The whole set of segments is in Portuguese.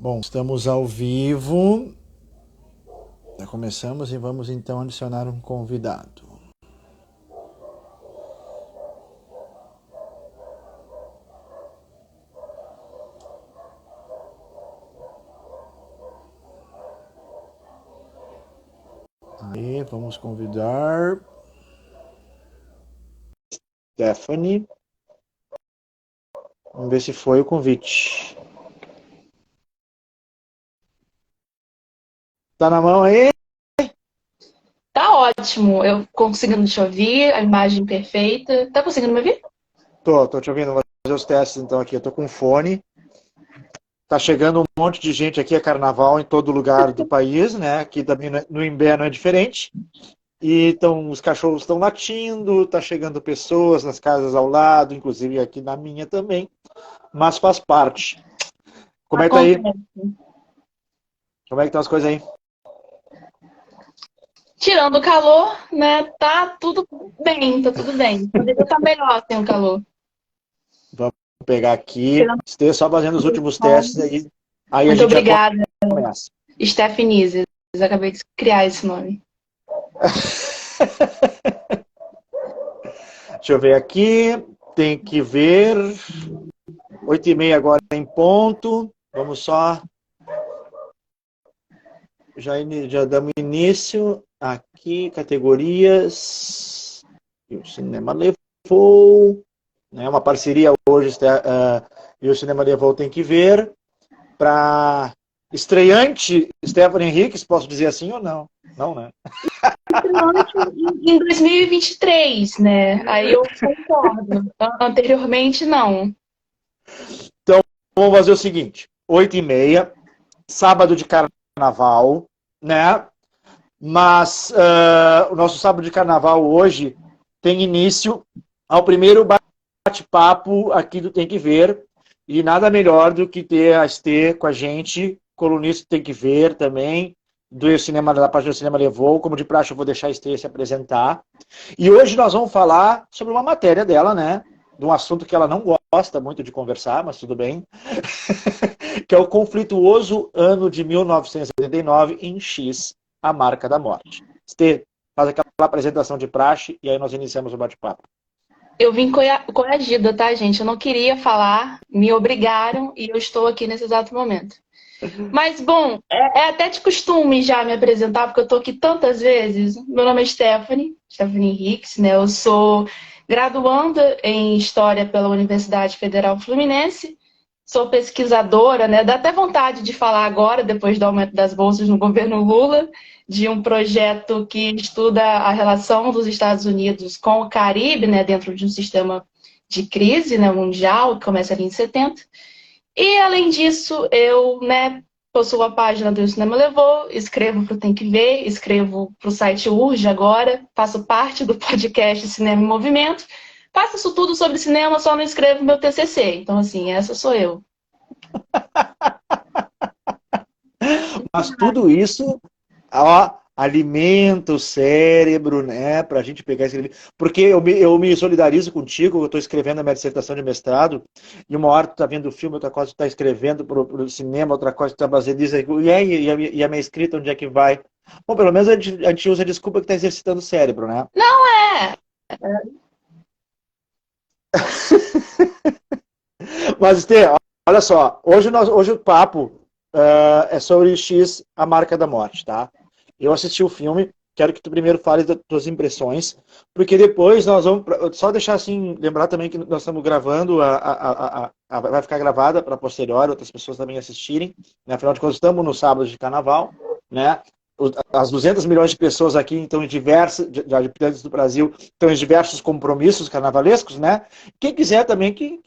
Bom, estamos ao vivo. Já começamos e vamos então adicionar um convidado. Aí, vamos convidar Stephanie. Vamos ver se foi o convite. Tá na mão aí? Tá ótimo. Eu conseguindo te ouvir, a imagem perfeita. Tá conseguindo me ouvir? Tô te ouvindo. Vou fazer os testes então aqui. Eu tô com fone. Tá chegando um monte de gente aqui, é carnaval em todo lugar do país, né? Aqui também no Imbé não é diferente. E então os cachorros estão latindo, tá chegando pessoas nas casas ao lado, inclusive aqui na minha também, mas faz parte. Como é que tá aí? Acontece. Como é que estão as coisas aí? Tirando o calor, né? Tá tudo bem, tá tudo bem. Poderia estar melhor sem o calor. Vamos pegar aqui, Tirando esteja só fazendo os o últimos sol. testes aí a Muito gente já obrigada, começa. Stephanie. Acabei de criar esse nome. Deixa eu ver aqui, tem que ver, 8h30 agora em ponto, vamos só, já damos início aqui, categorias, e o cinema levou, né, uma parceria hoje, e o cinema levou tem que ver, para estreante Stephanie Henriques, posso dizer assim ou não? Não, né? Estreante em 2023, né? Aí eu concordo. Anteriormente, não. Então, vamos fazer o seguinte, 8h30, sábado de carnaval, né? Mas o nosso sábado de carnaval hoje tem início ao primeiro bate-papo aqui do Tem que Ver, e nada melhor do que ter a Estê com a gente, colunista Tem que Ver também, do cinema, da página do Cinema Levou, como de praxe eu vou deixar a Estê se apresentar. E hoje nós vamos falar sobre uma matéria dela, né? De um assunto que ela não gosta muito de conversar, mas tudo bem, que é o conflituoso ano de 1989 em X, a marca da morte. Estê, faz aquela apresentação de praxe e aí nós iniciamos o bate-papo. Eu vim coagida, tá, gente? Eu não queria falar, me obrigaram e eu estou aqui nesse exato momento. Mas, bom, é até de costume já me apresentar, porque eu estou aqui tantas vezes. Meu nome é Stephanie Hicks, né? Eu sou graduanda em História pela Universidade Federal Fluminense, sou pesquisadora, né? Dá até vontade de falar agora, depois do aumento das bolsas no governo Lula, de um projeto que estuda a relação dos Estados Unidos com o Caribe, né? Dentro de um sistema de crise, né, mundial, que começa ali em 70. E, além disso, eu, né, possuo a página do Cinema Levou, escrevo para o Tem Que Ver, escrevo para o site Urge agora, faço parte do podcast Cinema em Movimento, faço isso tudo sobre cinema, só não escrevo meu TCC. Então, assim, essa sou eu. Mas tudo isso, ó, alimenta o cérebro, né, para a gente pegar esse livro. Porque eu me solidarizo contigo, eu estou escrevendo a minha dissertação de mestrado, e uma hora tu está vendo o filme, outra coisa tu está escrevendo para o cinema, outra coisa tu está fazendo isso, e a minha escrita, onde é que vai? Bom, pelo menos a gente usa a desculpa que está exercitando o cérebro, né? Não é! Mas, Estê, olha só, hoje o papo é sobre X, a marca da morte, tá? Eu assisti o filme, quero que tu primeiro fale das tuas impressões, porque depois nós vamos, só deixar assim, lembrar também que nós estamos gravando, vai ficar gravada para posterior, outras pessoas também assistirem, né? Afinal de contas, estamos no sábado de carnaval, né? As 200 milhões de pessoas aqui estão em diversos, de habitantes do Brasil, estão em diversos compromissos carnavalescos, né? Quem quiser também que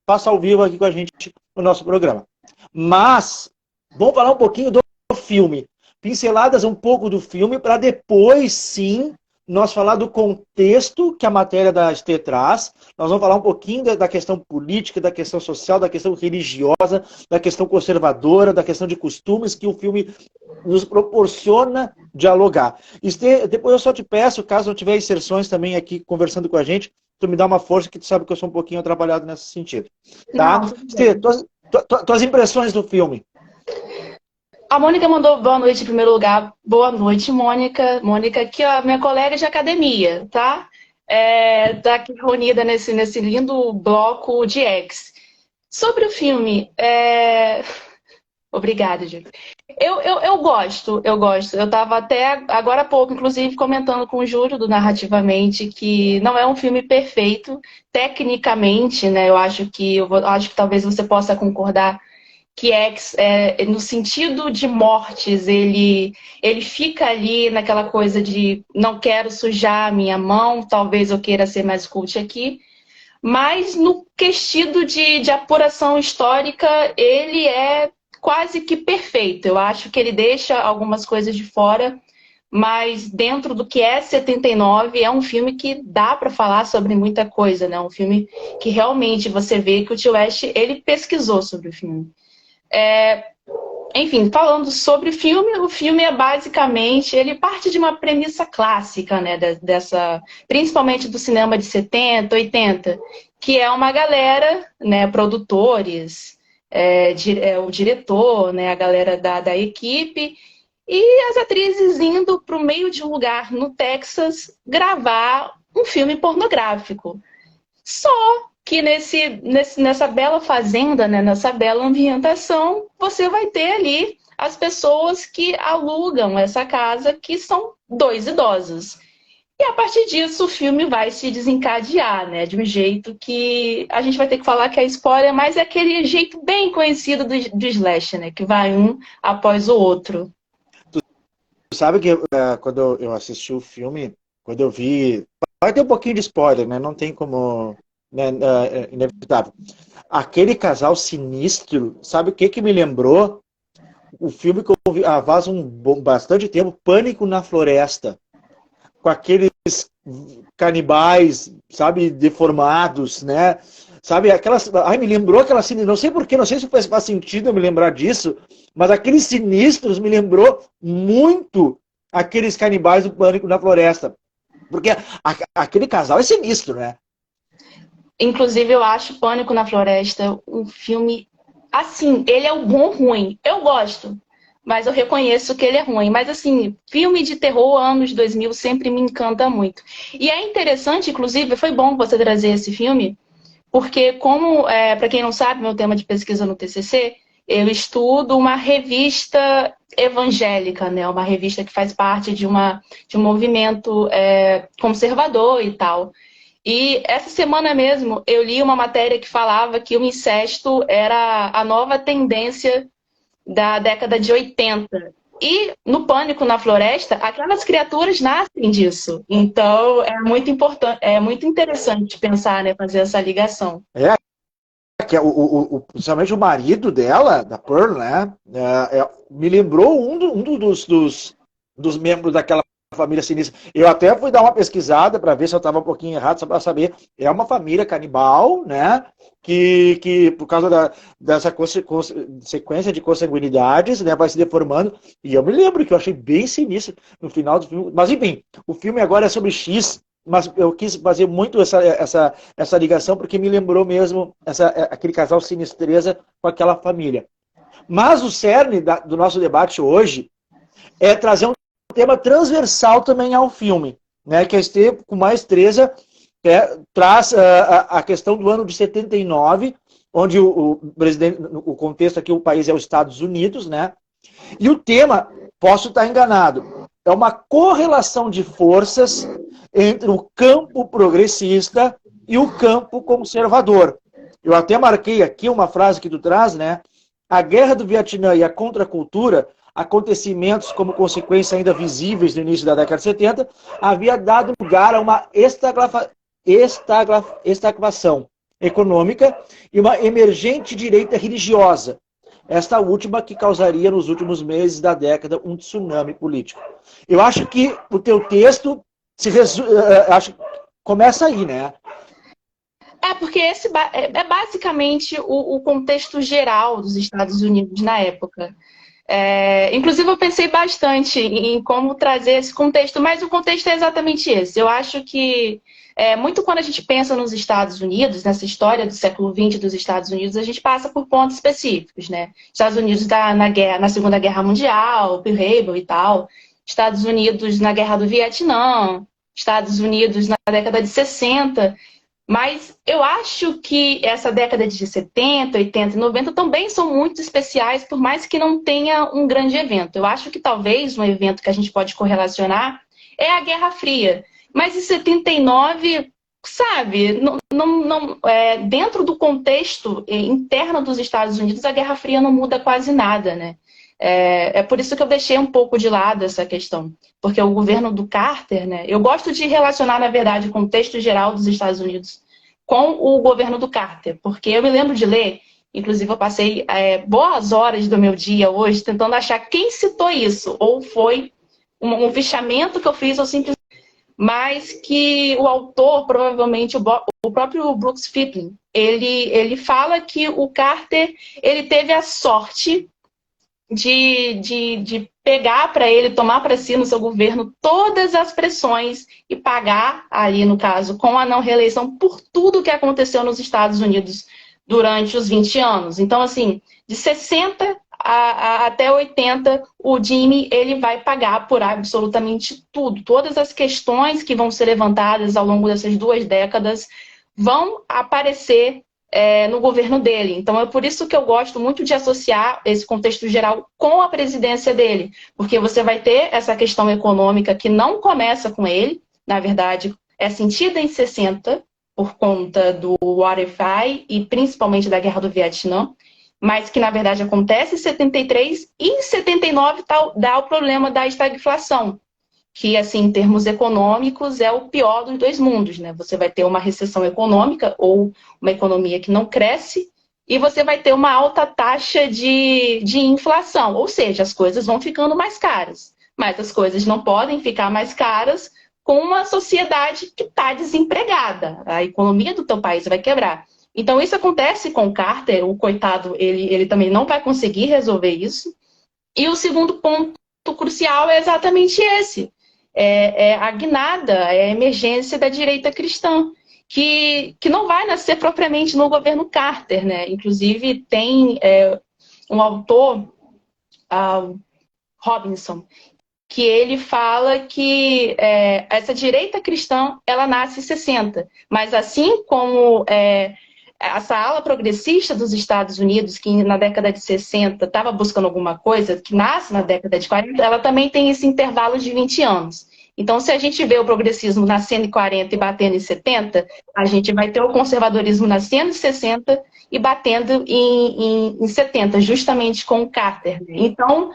faça ao vivo aqui com a gente no nosso programa. Mas, vamos falar um pouquinho do filme. Pinceladas um pouco do filme, para depois, sim, nós falar do contexto que a matéria da ST traz. Nós vamos falar um pouquinho da questão política, da questão social, da questão religiosa, da questão conservadora, da questão de costumes que o filme nos proporciona dialogar. Depois eu só te peço, caso não tiver inserções também aqui conversando com a gente, tu me dá uma força que tu sabe que eu sou um pouquinho atrapalhado nesse sentido. Não, Tá? tudo bem. Tuas impressões do filme. A Mônica mandou boa noite em primeiro lugar. Boa noite, Mônica. Mônica, aqui, ó, minha colega de academia, tá? Tá aqui reunida nesse lindo bloco de ex. Sobre o filme, obrigada, Júlio. Eu gosto, eu gosto. Eu estava até agora há pouco, inclusive, comentando com o Júlio do Narrativamente que não é um filme perfeito, tecnicamente, né? Eu acho que talvez você possa concordar que X, no sentido de mortes, ele fica ali naquela coisa de não quero sujar a minha mão, talvez eu queira ser mais cult aqui, mas no quesito de apuração histórica, ele é quase que perfeito. Eu acho que ele deixa algumas coisas de fora, mas dentro do que é 79, é um filme que dá para falar sobre muita coisa, né? Um filme que realmente você vê que o Tio West, ele pesquisou sobre o filme. Enfim, falando sobre o filme é basicamente, ele parte de uma premissa clássica, né, principalmente do cinema de 70, 80, que é uma galera, né, produtores, o diretor, né, a galera da equipe, e as atrizes indo para o meio de um lugar no Texas gravar um filme pornográfico. Só que nessa bela fazenda, né, nessa bela ambientação, você vai ter ali as pessoas que alugam essa casa, que são dois idosos. E a partir disso o filme vai se desencadear, né, de um jeito que a gente vai ter que falar que é spoiler, mas é aquele jeito bem conhecido do Slash, né, que vai um após o outro. Tu sabe que quando eu assisti o filme, quando eu vi... Vai ter um pouquinho de spoiler, né? Não tem como... Né, inevitável. Aquele casal sinistro, sabe o que me lembrou? O filme que eu vi há bastante tempo, Pânico na Floresta. Com aqueles canibais, sabe, deformados, né? Sabe, aquelas... Ai, me lembrou aquela cena, não sei porquê, não sei se faz sentido eu me lembrar disso, mas aqueles sinistros me lembrou muito aqueles canibais do Pânico na Floresta. Porque aquele casal é sinistro, né? Inclusive, eu acho Pânico na Floresta um filme... Assim, ele é o bom ruim. Eu gosto, mas eu reconheço que ele é ruim. Mas, assim, filme de terror anos 2000 sempre me encanta muito. E é interessante, inclusive, foi bom você trazer esse filme, porque como, para quem não sabe, meu tema de pesquisa no TCC, eu estudo uma revista evangélica, né? Uma revista que faz parte de um movimento conservador e tal. E essa semana mesmo eu li uma matéria que falava que o incesto era a nova tendência da década de 80. E no Pânico na Floresta, aquelas criaturas nascem disso. Então é muito importante, é muito interessante pensar, né, fazer essa ligação. Que é principalmente o marido dela, da Pearl, né? Me lembrou um dos membros daquela família sinistra. Eu até fui dar uma pesquisada para ver se eu estava um pouquinho errado, só para saber. É uma família canibal, né? Que por causa dessa sequência de consanguinidades, né, vai se deformando. E eu me lembro que eu achei bem sinistro no final do filme. Mas enfim, o filme agora é sobre X. Mas eu quis fazer muito essa ligação porque me lembrou mesmo aquele casal sinistreza com aquela família. Mas o cerne do nosso debate hoje é trazer um tema transversal também ao filme, né, que a Estê, com maestreza, traz a questão do ano de 79, onde o contexto aqui, o país é os Estados Unidos, né, e o tema, posso estar enganado, é uma correlação de forças entre o campo progressista e o campo conservador. Eu até marquei aqui uma frase que tu traz, né? A guerra do Vietnã e a contracultura, acontecimentos como consequência ainda visíveis no início da década de 70, havia dado lugar a uma estagnação econômica e uma emergente direita religiosa. Esta última que causaria nos últimos meses da década um tsunami político. Eu acho que o teu texto acho que começa aí, né? Porque esse é basicamente o contexto geral dos Estados Unidos na época. Inclusive, eu pensei bastante em como trazer esse contexto, mas o contexto é exatamente esse. Eu acho que muito quando a gente pensa nos Estados Unidos, nessa história do século XX dos Estados Unidos, a gente passa por pontos específicos, né? Estados Unidos na Segunda Guerra Mundial, Pearl Harbor e tal. Estados Unidos na Guerra do Vietnã. Estados Unidos na década de 60. Mas eu acho que essa década de 70, 80 e 90 também são muito especiais, por mais que não tenha um grande evento. Eu acho que talvez um evento que a gente pode correlacionar é a Guerra Fria. Mas em 79, sabe, dentro do contexto interno dos Estados Unidos, a Guerra Fria não muda quase nada, né? É por isso que eu deixei um pouco de lado essa questão. Porque o governo do Carter, né? Eu gosto de relacionar, na verdade, o contexto geral dos Estados Unidos com o governo do Carter. Porque eu me lembro de ler, inclusive eu passei boas horas do meu dia hoje tentando achar quem citou isso. Ou foi um fichamento que eu fiz, ou simplesmente. Mas que o autor, provavelmente o próprio Brooks Fipling, ele fala que o Carter ele teve a sorte de pegar para ele, tomar para si no seu governo todas as pressões e pagar ali, no caso, com a não reeleição por tudo que aconteceu nos Estados Unidos durante os 20 anos. Então, assim, de 60 até 80, o Jimmy ele vai pagar por absolutamente tudo. Todas as questões que vão ser levantadas ao longo dessas 2 décadas vão aparecer no governo dele. Então é por isso que eu gosto muito de associar esse contexto geral com a presidência dele, porque você vai ter essa questão econômica que não começa com ele, na verdade é sentida em 60 por conta do What If I e principalmente da Guerra do Vietnã, mas que na verdade acontece em 73 e em 79 dá o problema da estagflação, que, assim, em termos econômicos, é o pior dos 2 mundos, né? Você vai ter uma recessão econômica ou uma economia que não cresce e você vai ter uma alta taxa de inflação, ou seja, as coisas vão ficando mais caras. Mas as coisas não podem ficar mais caras com uma sociedade que está desempregada. A economia do teu país vai quebrar. Então, isso acontece com o Carter, o coitado, ele também não vai conseguir resolver isso. E o segundo ponto crucial é exatamente esse. A guinada, a emergência da direita cristã, que não vai nascer propriamente no governo Carter, né? Inclusive, tem um autor, Robinson, que ele fala que essa direita cristã, ela nasce em 60, mas assim como essa ala progressista dos Estados Unidos, que na década de 60 estava buscando alguma coisa, que nasce na década de 40, ela também tem esse intervalo de 20 anos. Então, se a gente vê o progressismo nascendo em 40 e batendo em 70, a gente vai ter o conservadorismo nascendo em 60 e batendo em 70, justamente com o Carter. Então,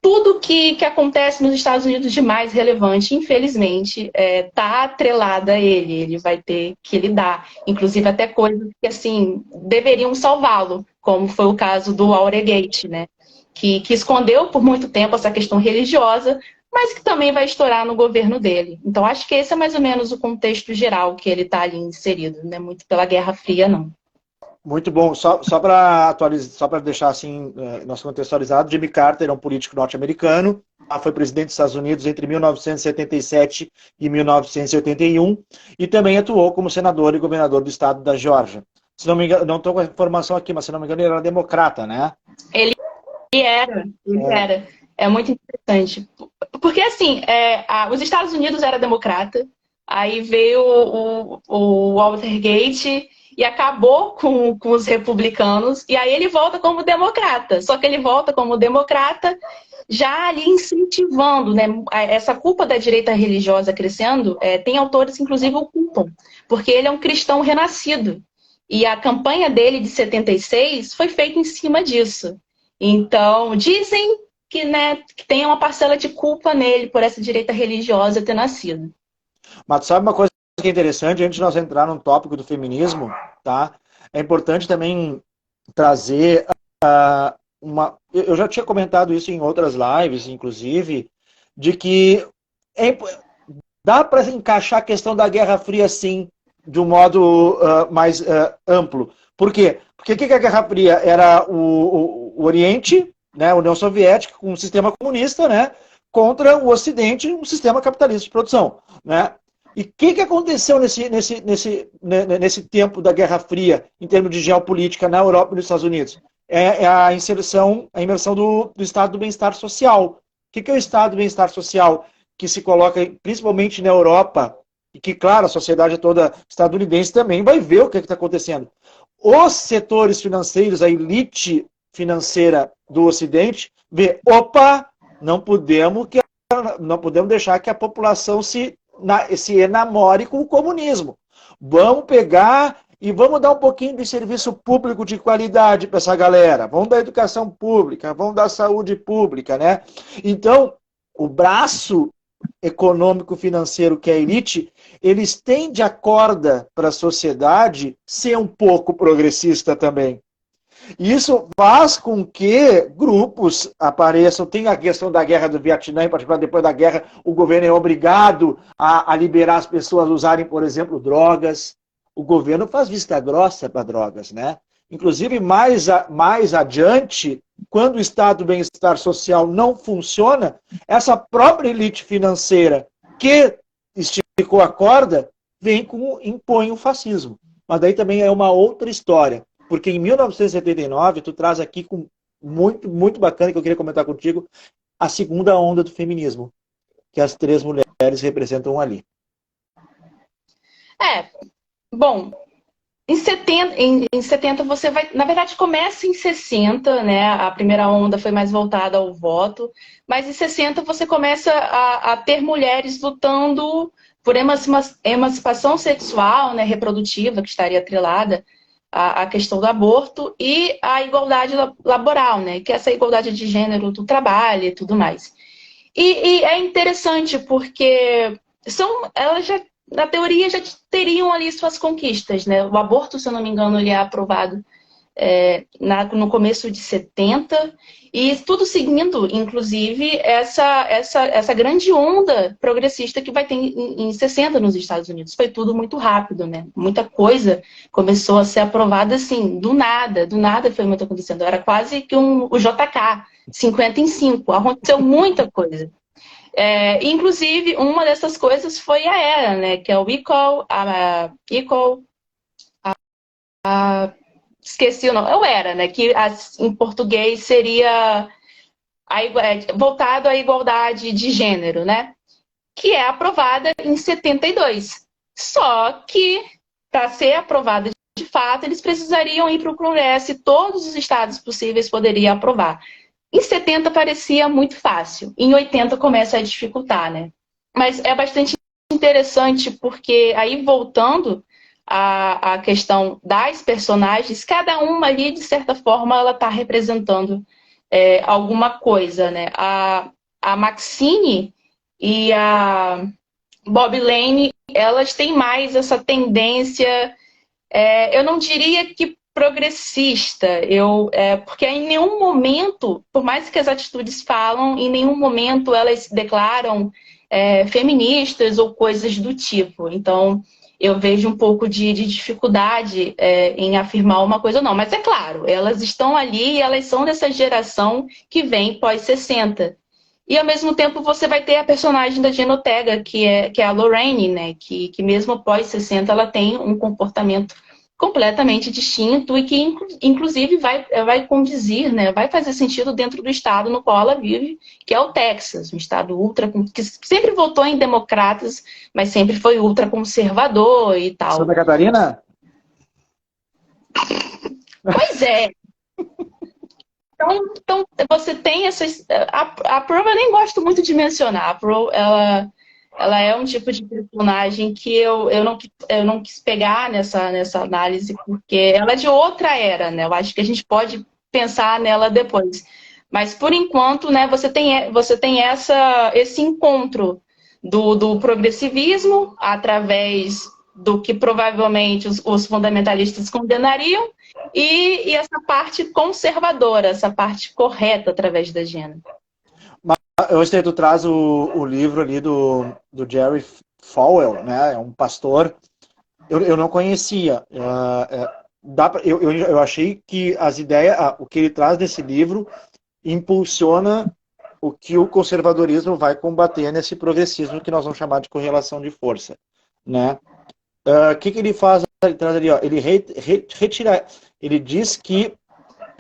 tudo que acontece nos Estados Unidos de mais relevante, infelizmente, está atrelado a ele. Ele vai ter que lidar. Inclusive, até coisas que, assim, deveriam salvá-lo, como foi o caso do Watergate, né? Que escondeu por muito tempo essa questão religiosa, mas que também vai estourar no governo dele. Então, acho que esse é mais ou menos o contexto geral que ele está ali inserido, não é muito pela Guerra Fria, não. Muito bom. Só para atualizar, só para deixar assim, nós contextualizado, Jimmy Carter é um político norte-americano, foi presidente dos Estados Unidos entre 1977 e 1981 e também atuou como senador e governador do estado da Geórgia. Se não me engano, não estou com a informação aqui, mas se não me engano ele era democrata, né? Ele era. É muito interessante. Porque, assim, os Estados Unidos era democrata, aí veio o Watergate e acabou com os republicanos, e aí ele volta como democrata. Só que ele volta como democrata já ali incentivando, né? Essa culpa da direita religiosa crescendo, tem autores que inclusive o culpam, porque ele é um cristão renascido. E a campanha dele de 76 foi feita em cima disso. Então, dizem que, né, que tem uma parcela de culpa nele por essa direita religiosa ter nascido. Mas sabe uma coisa que é interessante, antes de nós entrar no tópico do feminismo, tá? É importante também trazer uma... Eu já tinha comentado isso em outras lives, inclusive, de que dá para encaixar a questão da Guerra Fria, sim, de um modo mais amplo. Por quê? Porque o que a Guerra Fria era o Oriente, né, a União Soviética, com um sistema comunista, né, contra o Ocidente, um sistema capitalista de produção, né? E o que aconteceu nesse tempo da Guerra Fria, em termos de geopolítica na Europa e nos Estados Unidos? É a imersão do Estado do Bem-Estar Social. O que é o Estado do Bem-Estar Social? Que se coloca principalmente na Europa, e que, claro, a sociedade toda estadunidense também vai ver o que está acontecendo. Os setores financeiros, a elite financeira do Ocidente, vê, opa, não podemos deixar que a população se enamore com o comunismo. Vamos pegar e vamos dar um pouquinho de serviço público de qualidade para essa galera. Vamos dar educação pública, vamos dar saúde pública, né? Então, o braço econômico-financeiro que é a elite, eles tendem a corda para a sociedade ser um pouco progressista também. E isso faz com que grupos apareçam. Tem a questão da guerra do Vietnã, em particular, depois da guerra, o governo é obrigado a liberar as pessoas a usarem, por exemplo, drogas. O governo faz vista grossa para drogas, né? Inclusive, mais adiante, quando o Estado do Bem-Estar Social não funciona, essa própria elite financeira que esticou a corda impõe o fascismo. Mas daí também é uma outra história. Porque em 1979, tu traz aqui com muito, muito bacana, que eu queria comentar contigo, a segunda onda do feminismo, que as 3 mulheres representam ali. Bom, em 70 você vai... Na verdade, começa em 60, né? A primeira onda foi mais voltada ao voto, mas em 60 você começa a ter mulheres lutando por emancipação sexual, né, reprodutiva, que estaria atrelada a questão do aborto e a igualdade laboral, né? Que é essa igualdade de gênero do trabalho e tudo mais. E é interessante porque elas já, na teoria, já teriam ali suas conquistas, né? O aborto, se eu não me engano, ele é aprovado no começo de 70, e tudo seguindo, inclusive, essa grande onda progressista que vai ter em 60 nos Estados Unidos. Foi tudo muito rápido, né? Muita coisa começou a ser aprovada assim, do nada foi muito acontecendo. Era quase que o JK, 50 em 5, aconteceu muita coisa. Inclusive, uma dessas coisas foi a ERA, né? Que é o esqueci o nome, eu era, né? Que em português seria voltado à igualdade de gênero, né? Que é aprovada em 72. Só que, para ser aprovada de fato, eles precisariam ir para o Congresso e todos os estados possíveis poderiam aprovar. Em 70 parecia muito fácil, em 80 começa a dificultar, né? Mas é bastante interessante porque aí voltando a questão das personagens, cada uma ali, de certa forma, ela está representando alguma coisa, né? A Maxine e a Bob Lane, elas têm mais essa tendência, eu não diria que progressista, porque em nenhum momento, por mais que as atitudes falam, em nenhum momento elas se declaram feministas ou coisas do tipo. Então, eu vejo um pouco de dificuldade em afirmar uma coisa ou não. Mas é claro, elas estão ali e elas são dessa geração que vem pós-60. E ao mesmo tempo você vai ter a personagem da Jenna Ortega, que é a Lorraine, né? Que mesmo pós-60 ela tem um comportamento completamente distinto e que inclusive vai condizir, né? Vai fazer sentido dentro do estado no qual ela vive, que é o Texas, um estado que sempre votou em democratas, mas sempre foi ultraconservador e tal. Santa Catarina? Pois é. Então você tem essas... A Pearl eu nem gosto muito de mencionar. A Pearl, ela é um tipo de personagem que eu não quis pegar nessa análise, porque ela é de outra era, né? Eu acho que a gente pode pensar nela depois. Mas, por enquanto, né, você tem esse encontro do progressivismo através do que provavelmente os fundamentalistas condenariam e essa parte conservadora, essa parte correta através da Jenna. Hoje tu traz o livro ali do Jerry Falwell, né? É um pastor. Eu não conhecia. Eu achei que as ideias, o que ele traz nesse livro, impulsiona o que o conservadorismo vai combater nesse progressismo que nós vamos chamar de correlação de força. né? O que ele faz atrás ali, ó? Ele retira, ele diz que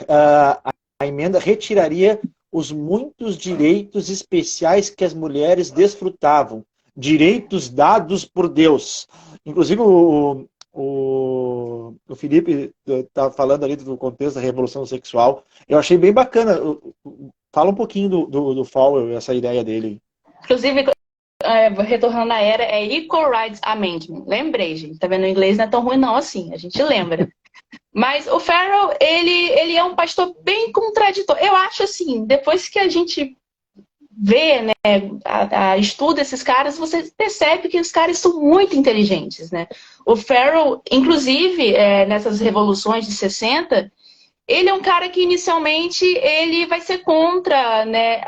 a emenda retiraria os muitos direitos especiais que as mulheres desfrutavam, direitos dados por Deus. Inclusive o Felipe está falando ali do contexto da revolução sexual. Eu achei bem bacana. Fala um pouquinho do Fowler, essa ideia dele. Inclusive, retornando à era, é Equal Rights Amendment. Lembrei, gente. Tá vendo? O inglês não é tão ruim não assim, a gente lembra. Mas o Farrell, ele é um pastor bem contraditório. Eu acho assim, depois que a gente vê, né, estuda esses caras, você percebe que os caras são muito inteligentes, né? O Farrell, inclusive, nessas revoluções de 60, ele é um cara que inicialmente ele vai ser contra, né,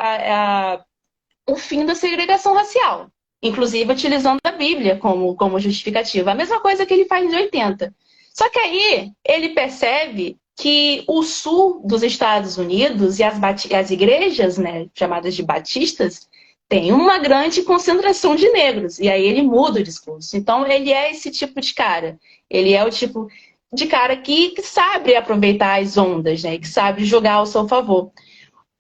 o fim da segregação racial, inclusive utilizando a Bíblia como justificativa. A mesma coisa que ele faz em 80. Só que aí ele percebe que o sul dos Estados Unidos e as igrejas, né, chamadas de batistas, tem uma grande concentração de negros. E aí ele muda o discurso. Então ele é esse tipo de cara. Ele é o tipo de cara que sabe aproveitar as ondas, né, que sabe jogar ao seu favor.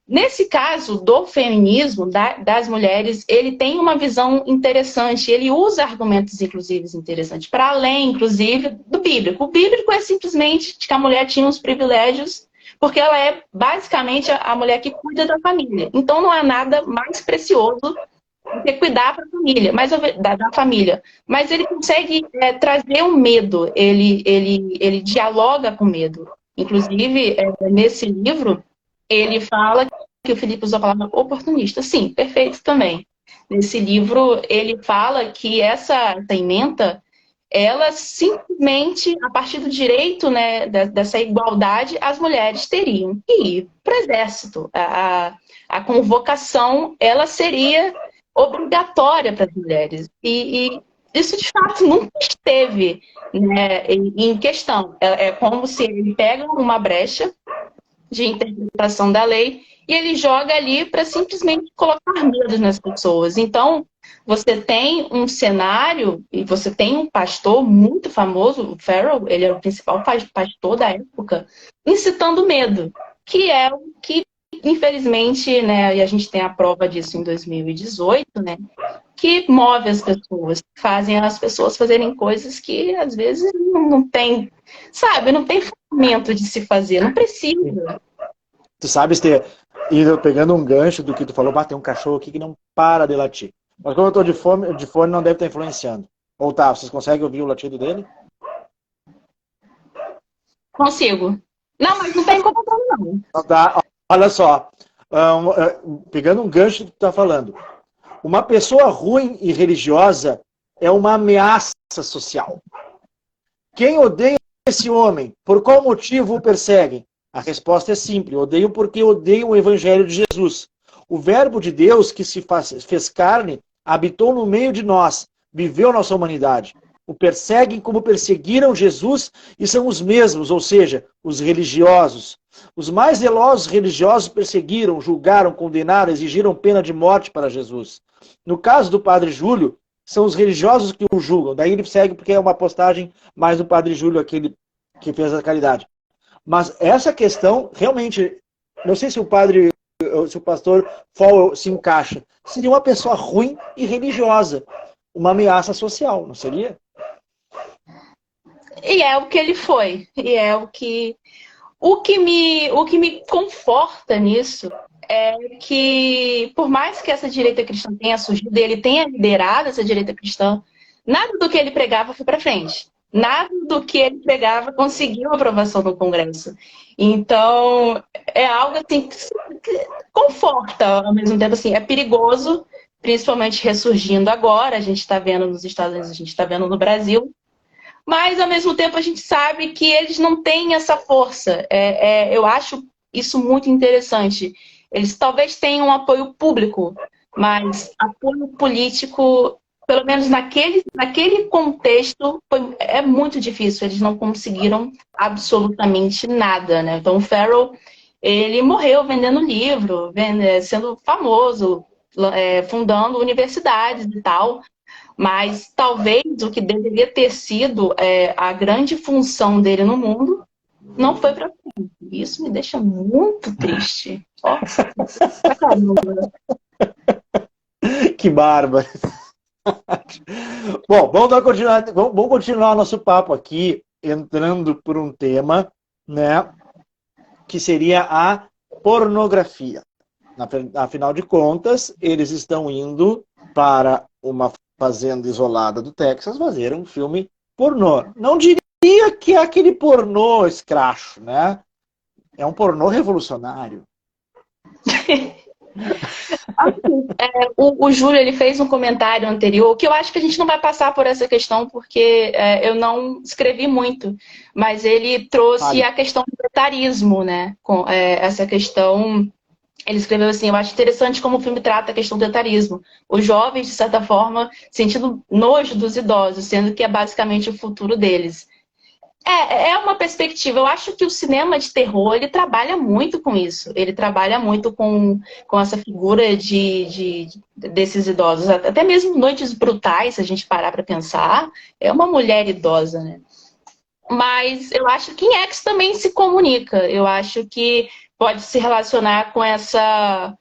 Nesse caso do feminismo, das mulheres, ele tem uma visão interessante, ele usa argumentos, inclusive, interessantes, para além, inclusive, do bíblico. O bíblico é simplesmente de que a mulher tinha os privilégios, porque ela é basicamente a mulher que cuida da família. Então não há nada mais precioso do que cuidar da família, da família. Mas ele consegue trazer o medo, ele dialoga com medo. Inclusive, nesse livro, ele fala que o Felipe usou a palavra oportunista. Sim, perfeito também. Nesse livro, ele fala que essa ementa, ela simplesmente, a partir do direito, né, dessa igualdade, as mulheres teriam que ir para o exército. A convocação, ela seria obrigatória para as mulheres. E isso, de fato, nunca esteve, né, em questão. É como se ele pega uma brecha de interpretação da lei e ele joga ali para simplesmente colocar medo nas pessoas. Então, você tem um cenário e você tem um pastor muito famoso, o Farrell, ele era o principal pastor da época, incitando medo, que é o que, infelizmente, né, e a gente tem a prova disso em 2018, né, que move as pessoas, fazem as pessoas fazerem coisas que às vezes não tem, sabe, não tem fundamento de se fazer, não precisa. Tu sabes pegando um gancho do que tu falou, tem um cachorro aqui que não para de latir. Mas como eu tô de fone não deve estar influenciando. Ou tá, vocês conseguem ouvir o latido dele? Consigo. Não, mas não tem incomodando, não. Então tá, olha só. Pegando um gancho do que tu tá falando. Uma pessoa ruim e religiosa é uma ameaça social. Quem odeia esse homem? Por qual motivo o perseguem? A resposta é simples. Odeiam porque odeiam o evangelho de Jesus. O verbo de Deus que se fez carne habitou no meio de nós, viveu nossa humanidade. O perseguem como perseguiram Jesus e são os mesmos, ou seja, os religiosos. Os mais zelosos religiosos perseguiram, julgaram, condenaram, exigiram pena de morte para Jesus. No caso do Padre Júlio, são os religiosos que o julgam. Daí ele segue porque é uma postagem mais do Padre Júlio, aquele que fez a caridade. Mas essa questão, realmente, não sei se o pastor Fowler se encaixa. Seria uma pessoa ruim e religiosa. Uma ameaça social, não seria? E é o que ele foi. E é o que me conforta nisso é que, por mais que essa direita cristã tenha surgido, ele tenha liderado essa direita cristã, nada do que ele pregava foi para frente. Nada do que ele pregava conseguiu aprovação no Congresso. Então, é algo assim que conforta, ao mesmo tempo assim, é perigoso, principalmente ressurgindo agora. A gente está vendo nos Estados Unidos, a gente está vendo no Brasil. Mas, ao mesmo tempo, a gente sabe que eles não têm essa força. Eu acho isso muito interessante. Eles talvez tenham um apoio público, mas apoio político, pelo menos naquele contexto, é muito difícil. Eles não conseguiram absolutamente nada, né? Então, o Farrell, ele morreu vendendo livro, sendo famoso, fundando universidades e tal. Mas talvez o que deveria ter sido a grande função dele no mundo não foi para frente. Isso me deixa muito triste. Ó, pra caramba. Que bárbaro. Bom, vamos continuar nosso papo aqui, entrando por um tema, né, que seria a pornografia. Afinal de contas, eles estão indo para uma fazenda isolada do Texas fazer um filme pornô. Não diria que é aquele pornô escracho, né? É um pornô revolucionário. O Júlio ele fez um comentário anterior, que eu acho que a gente não vai passar por essa questão, porque eu não escrevi muito, mas ele trouxe a questão do etarismo, né? Essa questão. Ele escreveu assim: eu acho interessante como o filme trata a questão do etarismo. Os jovens, de certa forma, sentindo nojo dos idosos, sendo que é basicamente o futuro deles. É uma perspectiva. Eu acho que o cinema de terror, ele trabalha muito com isso. Ele trabalha muito com essa figura desses idosos. Até mesmo Noites Brutais, se a gente parar para pensar, é uma mulher idosa, né? Mas eu acho que em X também se comunica. Eu acho que pode se relacionar com essa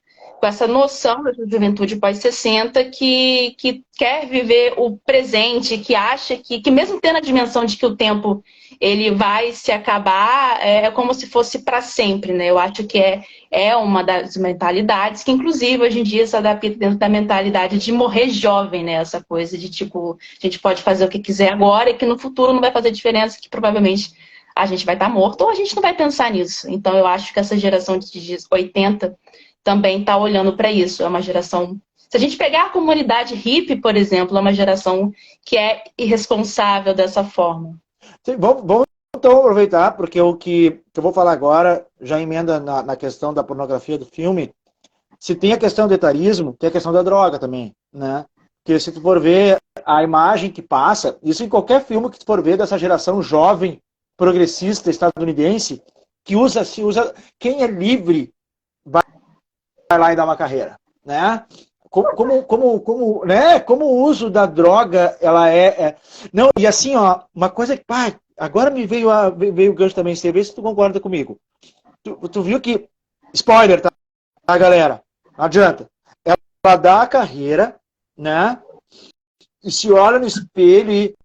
noção da juventude pós-60 que quer viver o presente, que acha que mesmo tendo a dimensão de que o tempo ele vai se acabar, é como se fosse para sempre, né? Eu acho que é uma das mentalidades que, inclusive, hoje em dia se adapta dentro da mentalidade de morrer jovem, né? Essa coisa de, tipo, a gente pode fazer o que quiser agora e que no futuro não vai fazer diferença, que provavelmente a gente vai estar morto ou a gente não vai pensar nisso. Então, eu acho que essa geração de 80 também está olhando para isso. É uma geração... Se a gente pegar a comunidade hippie, por exemplo, é uma geração que é irresponsável dessa forma. Sim, vamos então aproveitar, porque o que eu vou falar agora já emenda na questão da pornografia do filme. Se tem a questão do etarismo, tem a questão da droga também, né? Porque se tu for ver a imagem que passa, isso em qualquer filme que tu for ver dessa geração jovem, progressista, estadunidense, que se usa, quem é livre vai lá e dar uma carreira, né? Como o uso da droga, ela Não, e assim, ó, uma coisa que, pá, agora me veio o gancho também, você vê se tu concorda comigo. Tu viu que, spoiler, tá, galera? Não adianta. Ela dá a carreira, né? E se olha no espelho e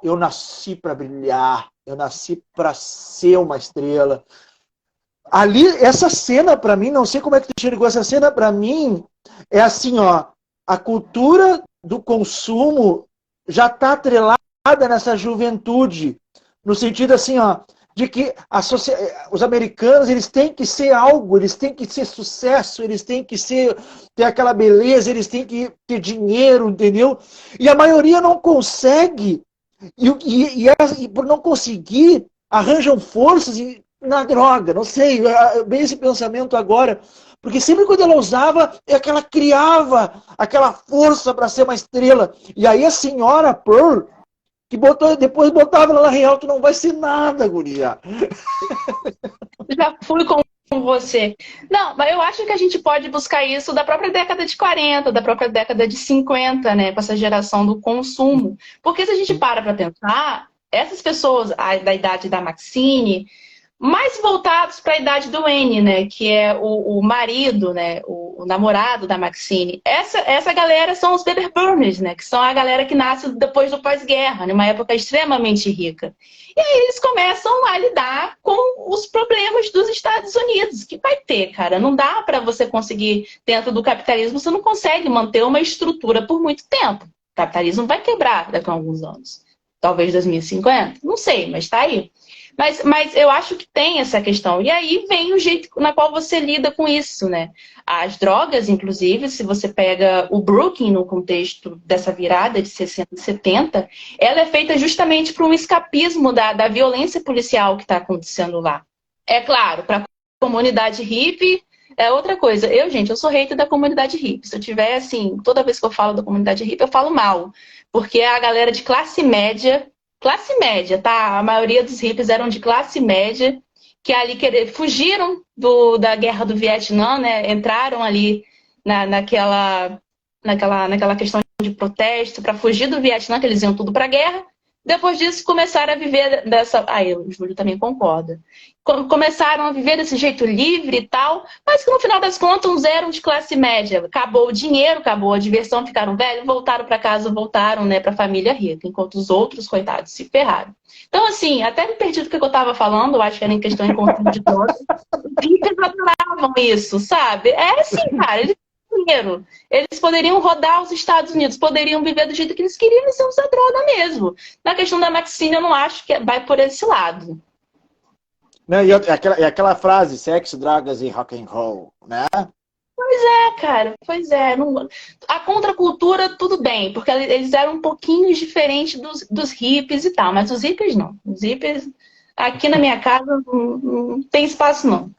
eu nasci para brilhar, eu nasci para ser uma estrela. Ali, essa cena para mim, não sei como é que tu enxergou essa cena, para mim é assim, ó, a cultura do consumo já está atrelada nessa juventude, no sentido assim, ó, de que os americanos, eles têm que ser algo, eles têm que ser sucesso, eles têm que ter aquela beleza, eles têm que ter dinheiro, entendeu? E a maioria não consegue, e por não conseguir, arranjam forças na droga, não sei, bem esse pensamento agora, porque sempre quando ela usava, é que ela criava aquela força para ser uma estrela. E aí a senhora Pearl, que depois botava ela na real, tu não vai ser nada, guria. Já fui com você. Não, mas eu acho que a gente pode buscar isso da própria década de 40, da própria década de 50, né, com essa geração do consumo. Porque se a gente para pensar, essas pessoas da idade da Maxine, mais voltados para a idade do N, né? Que é o marido, né? O namorado da Maxine. Essa galera são os baby boomers, né? Que são a galera que nasce depois do pós-guerra, numa época extremamente rica. E aí eles começam a lidar com os problemas dos Estados Unidos, que vai ter, cara. Não dá para você conseguir, dentro do capitalismo, você não consegue manter uma estrutura por muito tempo. O capitalismo vai quebrar daqui a alguns anos. Talvez 2050, não sei, mas tá aí. Mas eu acho que tem essa questão. E aí vem o jeito na qual você lida com isso, né? As drogas, inclusive, se você pega o Brooklyn no contexto dessa virada de 60 e 70, ela é feita justamente para um escapismo da violência policial que está acontecendo lá. É claro, para a comunidade hippie é outra coisa. Eu sou hater da comunidade hippie. Se eu tiver, assim, toda vez que eu falo da comunidade hippie, eu falo mal. Porque é a galera de classe média, tá? A maioria dos hippies eram de classe média, que ali fugiram da guerra do Vietnã, né? Entraram ali naquela naquela questão de protesto, para fugir do Vietnã, que eles iam tudo para a guerra. Depois disso, começaram a viver dessa... Aí, o Júlio também concorda. Começaram a viver desse jeito livre e tal, mas que no final das contas eram de classe média. Acabou o dinheiro, acabou a diversão, ficaram velhos, voltaram para casa, voltaram, né, para a família rica, enquanto os outros, coitados, se ferraram. Então, assim, até me perdi do que eu estava falando, eu acho que era em questão em conjunto de drogas. Os ricos adoravam isso, sabe? É assim, cara, eles têm dinheiro. Eles poderiam rodar os Estados Unidos, poderiam viver do jeito que eles queriam e sem usar droga mesmo. Na questão da Maxine, eu não acho que vai por esse lado. Não, e aquela frase, sexo, drogas e rock and roll, né? Cara, pois é. A contracultura, tudo bem, porque eles eram um pouquinho diferentes dos hippies e tal, mas os hippies não. Os hippies, aqui na minha casa, não tem espaço, não.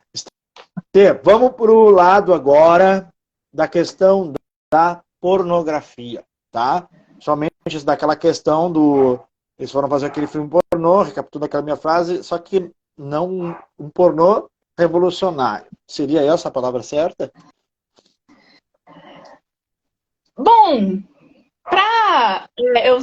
Vamos para o lado agora da questão da pornografia, tá? Somente daquela questão do... Eles foram fazer aquele filme pornô, recapitulando aquela minha frase, só que não um pornô revolucionário. Seria essa a palavra certa? Bom, para eu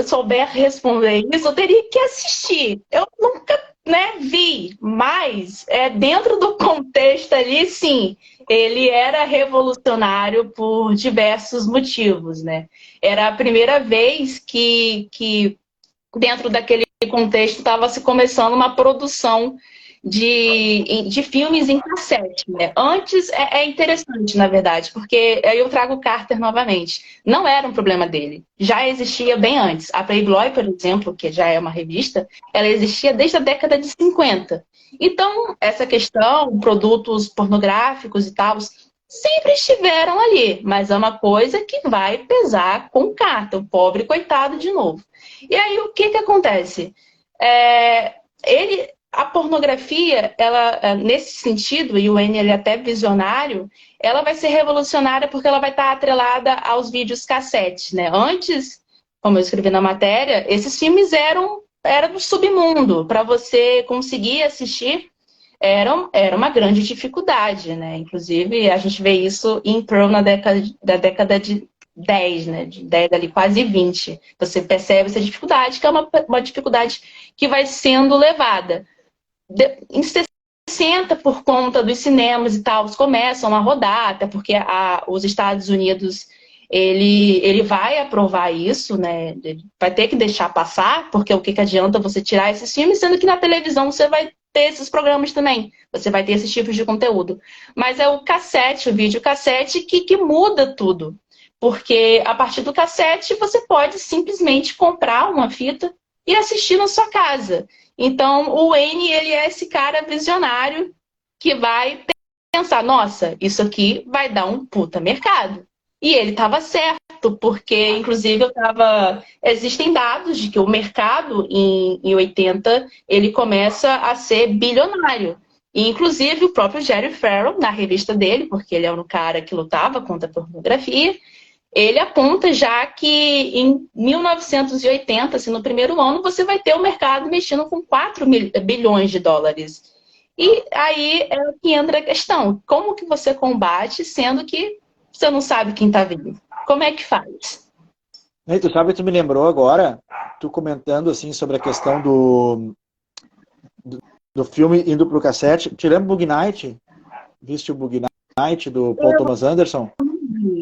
souber responder isso, eu teria que assistir. Eu nunca, né, vi, mas dentro do contexto ali, sim, ele era revolucionário por diversos motivos, né? Era a primeira vez que dentro daquele contexto estava se começando uma produção de filmes em cassete, né? Antes é interessante, na verdade, porque aí eu trago o Carter novamente. Não era um problema dele. Já existia bem antes. A Playboy, por exemplo, que já é uma revista, ela existia desde a década de 50. Então, essa questão, produtos pornográficos e tal, sempre estiveram ali, mas é uma coisa que vai pesar com o Carter, o pobre coitado de novo. E aí, o que acontece? A pornografia, ela, nesse sentido, e o N ele é até visionário, ela vai ser revolucionária porque ela vai estar atrelada aos vídeos cassetes, né? Antes, como eu escrevi na matéria, esses filmes eram do submundo. Para você conseguir assistir, era uma grande dificuldade, né? Inclusive, a gente vê isso em Pearl da década de 10, né? De 10 ali, quase 20. Você percebe essa dificuldade, que é uma dificuldade que vai sendo levada. Em 60, por conta dos cinemas e tal, começam a rodar, até porque os Estados Unidos ele vai aprovar isso, né? Ele vai ter que deixar passar, porque o que adianta você tirar esses filmes, sendo que na televisão você vai ter esses programas também, você vai ter esses tipos de conteúdo. Mas é o cassete, o videocassete, que muda tudo. Porque a partir do cassete você pode simplesmente comprar uma fita e assistir na sua casa. Então, o Wayne, ele é esse cara visionário que vai pensar, nossa, isso aqui vai dar um puta mercado. E ele estava certo, porque, inclusive, existem dados de que o mercado, em 80, ele começa a ser bilionário. E, inclusive, o próprio Jerry Farrell, na revista dele, porque ele é um cara que lutava contra a pornografia, ele aponta já que em 1980, assim, no primeiro ano, você vai ter o mercado mexendo com 4 bilhões de dólares. E aí é que entra a questão. Como que você combate, sendo que você não sabe quem está vindo? Como é que faz? E tu sabe, tu me lembrou agora, tu comentando assim sobre a questão do filme indo pro cassete. Tirando Bug Night, viste o Bug Night do Paul Thomas Anderson?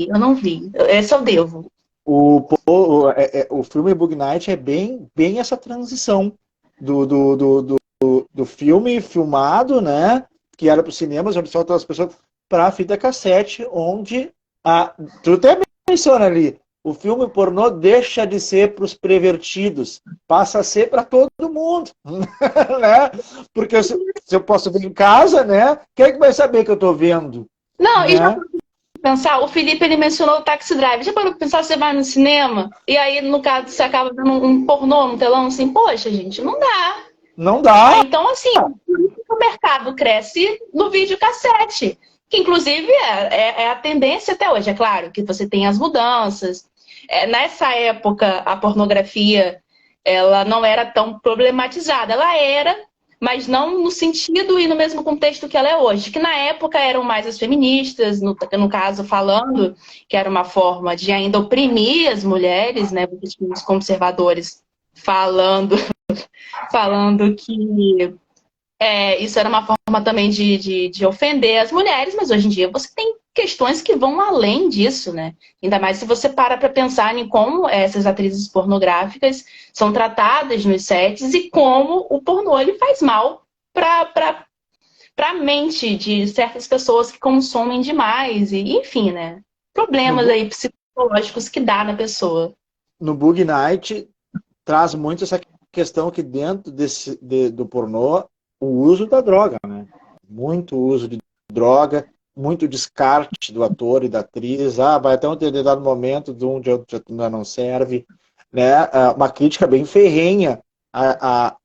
Eu não vi. Esse eu devo. O filme Bug Night é bem essa transição do filme filmado, né? Que era para os cinemas, onde só as pessoas para a fita cassete, onde tu até menciona ali, o filme pornô deixa de ser para os pervertidos, passa a ser para todo mundo, né? Porque se eu posso ver em casa, né? Quem é que vai saber que eu estou vendo? Não, né? E já pensar, o Felipe ele mencionou o Taxi Drive. Já parou pra pensar, você vai no cinema e aí, no caso, você acaba vendo um pornô no telão, assim, poxa, gente, não dá. Não dá. Então, assim, por isso que o mercado cresce no videocassete, que inclusive é a tendência até hoje. É claro que você tem as mudanças. Nessa época, a pornografia ela não era tão problematizada. Ela era, mas não no sentido e no mesmo contexto que ela é hoje, que na época eram mais as feministas, no caso falando que era uma forma de ainda oprimir as mulheres, né, porque tinha os conservadores falando, falando que isso era uma forma também de ofender as mulheres, mas hoje em dia você tem questões que vão além disso, né? Ainda mais se você para pensar em como essas atrizes pornográficas são tratadas nos sets e como o pornô ele faz mal para a mente de certas pessoas que consomem demais, e enfim, né? No, Problemas aí psicológicos que dá na pessoa. no Bug Night traz muito essa questão que dentro do pornô, o uso da droga, né? Muito uso de droga, muito descarte do ator e da atriz. Ah, vai até um determinado momento de um de outro já não serve, né? Uma crítica bem ferrenha a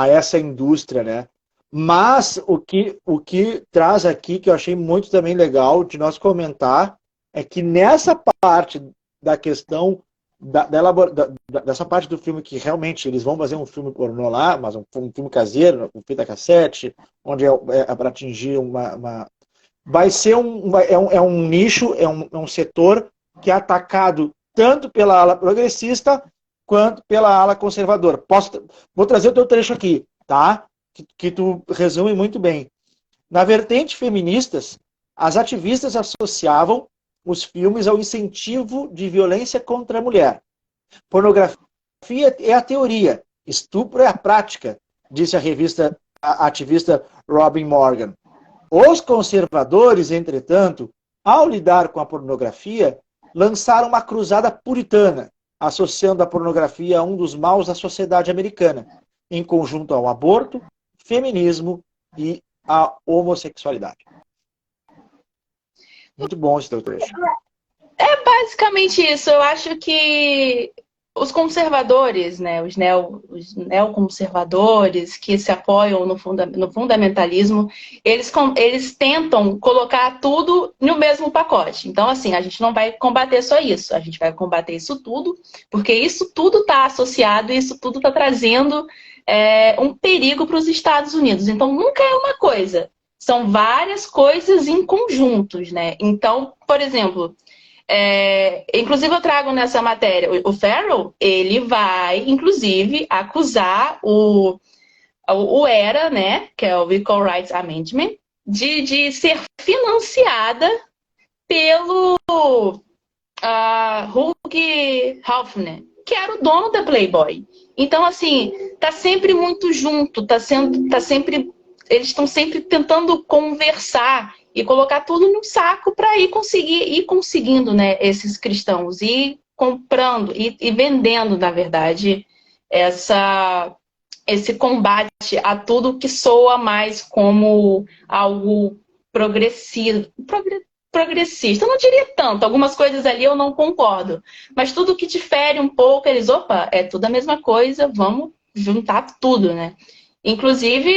essa indústria, né? Mas o que traz aqui, que eu achei muito também legal de nós comentar, é que nessa parte da questão dessa parte do filme que realmente eles vão fazer um filme pornô lá, mas um filme caseiro, com fita cassete, onde é para atingir vai ser um nicho, é um setor que é atacado tanto pela ala progressista quanto pela ala conservadora. Vou trazer o teu trecho aqui, tá? Que tu resume muito bem. Na vertente feministas, as ativistas associavam os filmes ao incentivo de violência contra a mulher. Pornografia é a teoria, estupro é a prática, disse a ativista Robin Morgan. Os conservadores, entretanto, ao lidar com a pornografia, lançaram uma cruzada puritana, associando a pornografia a um dos maus da sociedade americana, em conjunto ao aborto, feminismo e à homossexualidade. Muito bom esse teu trecho. É basicamente isso. Eu acho que os conservadores, né, os neoconservadores que se apoiam no fundamentalismo, eles tentam colocar tudo no mesmo pacote. Então, assim, a gente não vai combater só isso, a gente vai combater isso tudo, porque isso tudo está associado, isso tudo está trazendo um perigo para os Estados Unidos. Então, nunca é uma coisa. São várias coisas em conjuntos, né? Então, por exemplo, inclusive eu trago nessa matéria, o Farrell, ele vai, inclusive, acusar o ERA, né, que é o Equal Rights Amendment, de ser financiada pelo Hugh Hefner, que era o dono da Playboy. Então, assim, tá sempre muito junto, eles estão sempre tentando conversar e colocar tudo num saco para ir conseguindo, né, esses cristãos, e comprando e vendendo, na verdade, esse combate a tudo que soa mais como algo progressista. Eu não diria tanto, algumas coisas ali eu não concordo, mas tudo que difere um pouco, é tudo a mesma coisa, vamos juntar tudo, né? Inclusive,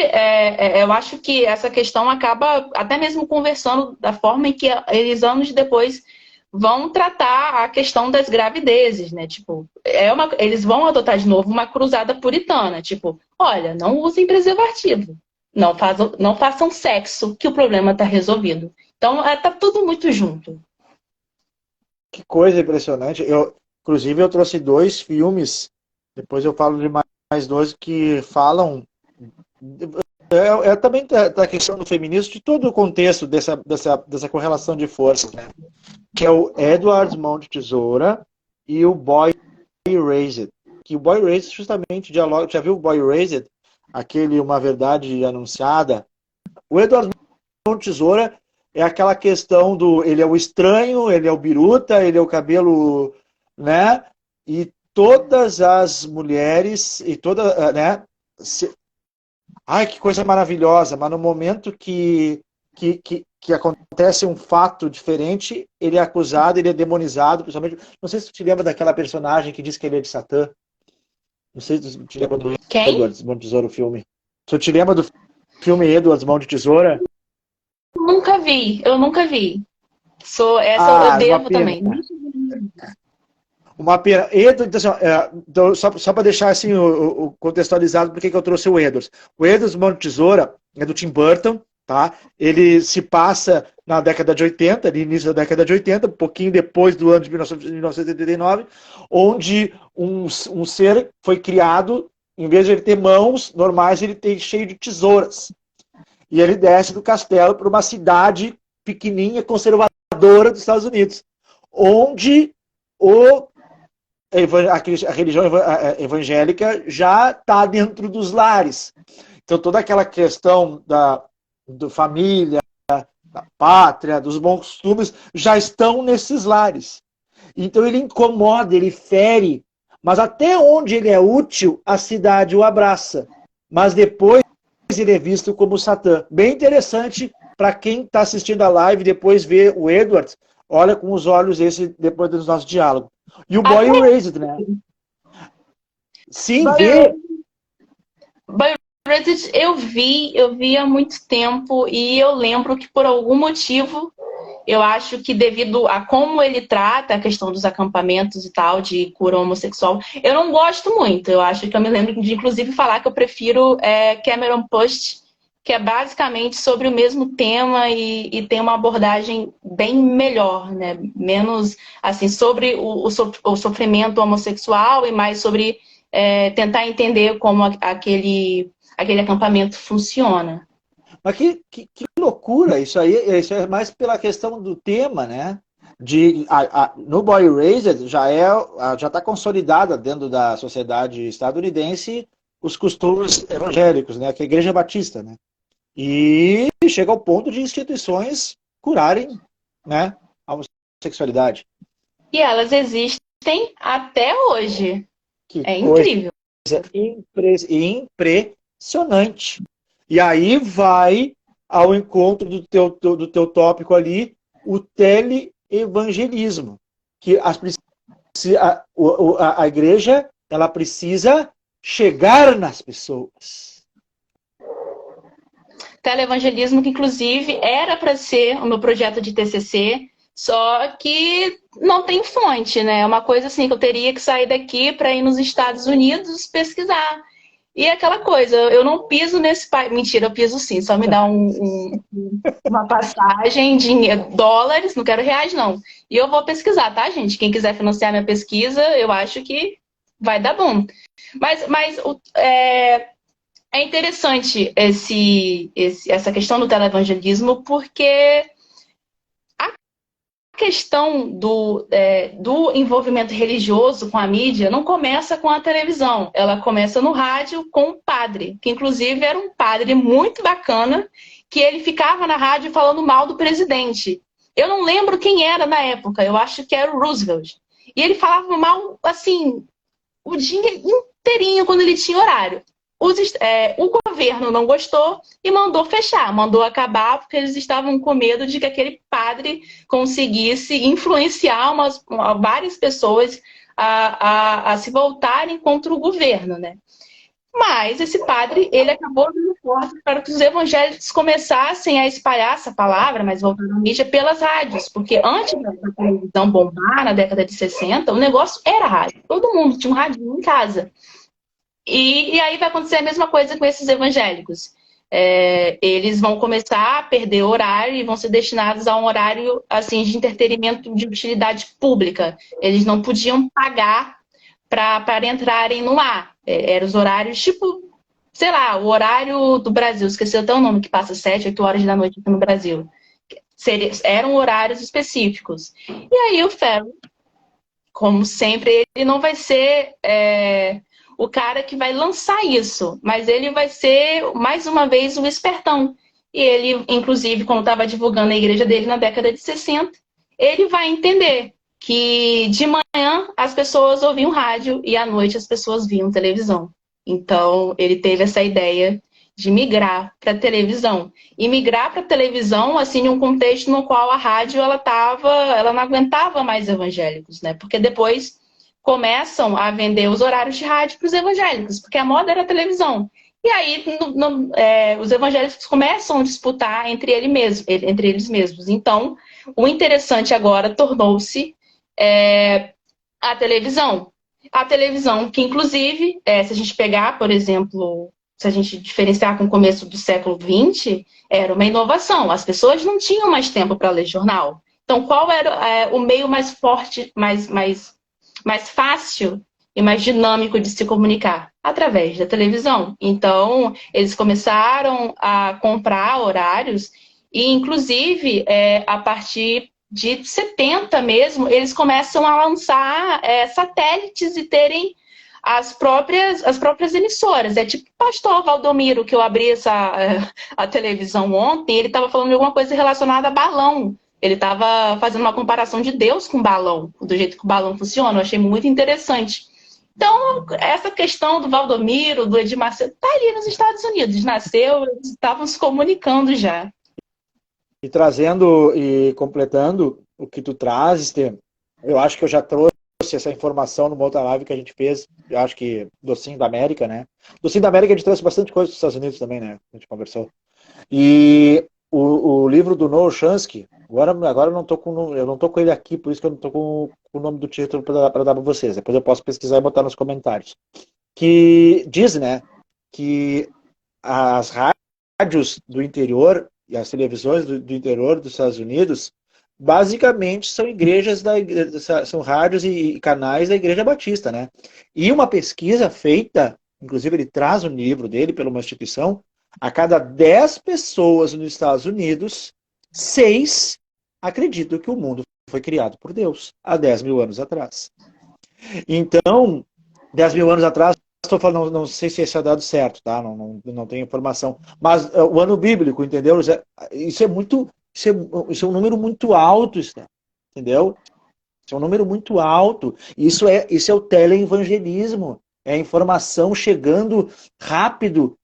eu acho que essa questão acaba até mesmo conversando da forma em que eles, anos depois, vão tratar a questão das gravidezes, né? Tipo, eles vão adotar de novo uma cruzada puritana, tipo, olha, não usem preservativo, não façam sexo, que o problema está resolvido. Então, tá tudo muito junto. Que coisa impressionante. Inclusive, eu trouxe 2 filmes, depois eu falo de mais 2 que falam também da questão do feminismo, de todo o contexto dessa correlação de forças, né? Que é o Edward Mão de Tesoura e o Boy Erased. Que o Boy Erased justamente dialoga. Já viu o Boy Erased? Aquele Uma Verdade Anunciada. O Edward Mão de Tesoura é aquela questão do... Ele é o estranho, ele é o biruta, ele é o cabelo... né? E todas as mulheres... E toda, né? Ai, que coisa maravilhosa, mas no momento que acontece um fato diferente, ele é acusado, ele é demonizado, principalmente. Não sei se tu te lembra daquela personagem que diz que ele é de Satã. Não sei se tu te lembra do Edward Mão de Tesoura, o filme. Tu te lembra do filme Edward Mão de Tesoura? Eu nunca vi. Eu devo também. Uma pena. Edwards, então, assim, então, só para deixar assim, o contextualizado, por que eu trouxe o Edwards. O Edwards Mão de Tesoura é do Tim Burton, tá? Ele se passa na década de 80, no início da década de 80, um pouquinho depois do ano de 1989, onde um ser foi criado, em vez de ele ter mãos normais, ele tem cheio de tesouras. E ele desce do castelo para uma cidade pequenininha, conservadora dos Estados Unidos, onde a religião evangélica já está dentro dos lares. Então, toda aquela questão da família, da pátria, dos bons costumes, já estão nesses lares. Então, ele incomoda, ele fere, mas até onde ele é útil, a cidade o abraça. Mas depois ele é visto como Satã. Bem interessante para quem está assistindo a live e depois vê o Edward, olha com os olhos esse depois do nosso diálogo. E o Boy Erased, né? Sim, vê. Boy Erased eu vi há muito tempo e eu lembro que por algum motivo, eu acho que devido a como ele trata a questão dos acampamentos e tal, de cura homossexual, eu não gosto muito. Eu acho que eu me lembro de, inclusive, falar que eu prefiro Cameron Post, que é basicamente sobre o mesmo tema e tem uma abordagem bem melhor, né? Menos, assim, sobre o sofrimento homossexual e mais sobre tentar entender como aquele acampamento funciona. Mas que loucura, isso é mais pela questão do tema, né? No Boy Erased já está consolidada dentro da sociedade estadunidense os costumes evangélicos, né? Que é a Igreja Batista, né? E chega ao ponto de instituições curarem, né, a homossexualidade. E elas existem até hoje. Que É coisa incrível. impressionante. E aí vai ao encontro do teu tópico ali, o teleevangelismo. Que a igreja ela precisa chegar nas pessoas. Televangelismo, que inclusive era para ser o meu projeto de TCC, só que não tem fonte, né? É uma coisa assim que eu teria que sair daqui para ir nos Estados Unidos pesquisar. E aquela coisa, eu não piso nesse país. Mentira, eu piso sim, só me dá uma passagem de dólares, não quero reais, não. E eu vou pesquisar, tá, gente? Quem quiser financiar minha pesquisa, eu acho que vai dar bom. Mas é interessante essa questão do televangelismo, porque a questão do envolvimento religioso com a mídia não começa com a televisão, ela começa no rádio com o padre, que inclusive era um padre muito bacana, que ele ficava na rádio falando mal do presidente. Eu não lembro quem era na época, eu acho que era o Roosevelt. E ele falava mal, assim, o dia inteirinho quando ele tinha horário. O governo não gostou e mandou fechar, mandou acabar, porque eles estavam com medo de que aquele padre conseguisse influenciar várias pessoas a se voltarem contra o governo, né? Mas esse padre, ele acabou dando força para que os evangélicos começassem a espalhar essa palavra, mas voltando à mídia, pelas rádios. Porque antes da televisão bombar, na década de 60, o negócio era rádio. Todo mundo tinha um radinho em casa. E aí vai acontecer a mesma coisa com esses evangélicos. Eles vão começar a perder horário e vão ser destinados a um horário assim, de entretenimento de utilidade pública. Eles não podiam pagar para entrarem no ar. Eram os horários, tipo, sei lá, o horário do Brasil, esqueci até o nome, que passa 7, 8 horas da noite aqui no Brasil. Eram horários específicos. E aí o Ferro, como sempre, ele não vai ser o cara que vai lançar isso, mas ele vai ser, mais uma vez, o espertão. E ele, inclusive, como estava divulgando a igreja dele na década de 60, ele vai entender que de manhã as pessoas ouviam rádio e à noite as pessoas viam televisão. Então, ele teve essa ideia de migrar para a televisão. E migrar para a televisão, assim, em um contexto no qual a rádio ela não aguentava mais evangélicos, né? Porque depois começam a vender os horários de rádio para os evangélicos, porque a moda era a televisão. E aí os evangélicos começam a disputar entre eles mesmos. Então, o interessante agora tornou-se A televisão. A televisão, que inclusive, se a gente pegar, por exemplo, se a gente diferenciar com o começo do século XX, era uma inovação. As pessoas não tinham mais tempo para ler jornal. Então, qual era o meio mais forte, mais fácil e mais dinâmico de se comunicar? Através da televisão. Então, eles começaram a comprar horários e, inclusive, a partir de 70 mesmo, eles começam a lançar satélites e terem as próprias emissoras. É tipo o pastor Valdomiro, que eu abri a televisão ontem, ele estava falando de alguma coisa relacionada a balão. Ele estava fazendo uma comparação de Deus com balão, do jeito que o balão funciona. Eu achei muito interessante. Então, essa questão do Valdomiro, do Edir Macedo, está ali nos Estados Unidos. Nasceu, eles estavam se comunicando já. E trazendo e completando o que tu trazes, Tê, eu acho que eu já trouxe essa informação numa outra live que a gente fez, eu acho que Docinho da América, né? Docinho da América a gente trouxe bastante coisa dos Estados Unidos também, né? A gente conversou. E o livro do Noah Chomsky, agora eu não tô com ele aqui, por isso que eu não tô com o nome do título para dar para vocês. Depois eu posso pesquisar e botar nos comentários. Que diz, né, que as rádios do interior e as televisões do interior dos Estados Unidos basicamente são são rádios e canais da Igreja Batista, né? E uma pesquisa feita, inclusive ele traz um livro dele pela uma instituição, a cada 10 pessoas nos Estados Unidos, 6 acreditam que o mundo foi criado por Deus, há 10 mil anos atrás. Então, 10 mil anos atrás, estou falando, não sei se esse é dado certo, tá? Não tenho informação. Mas o ano bíblico, entendeu? Isso é um número muito alto, entendeu? Isso é um número muito alto. Isso é o teleevangelismo. É a informação chegando rápido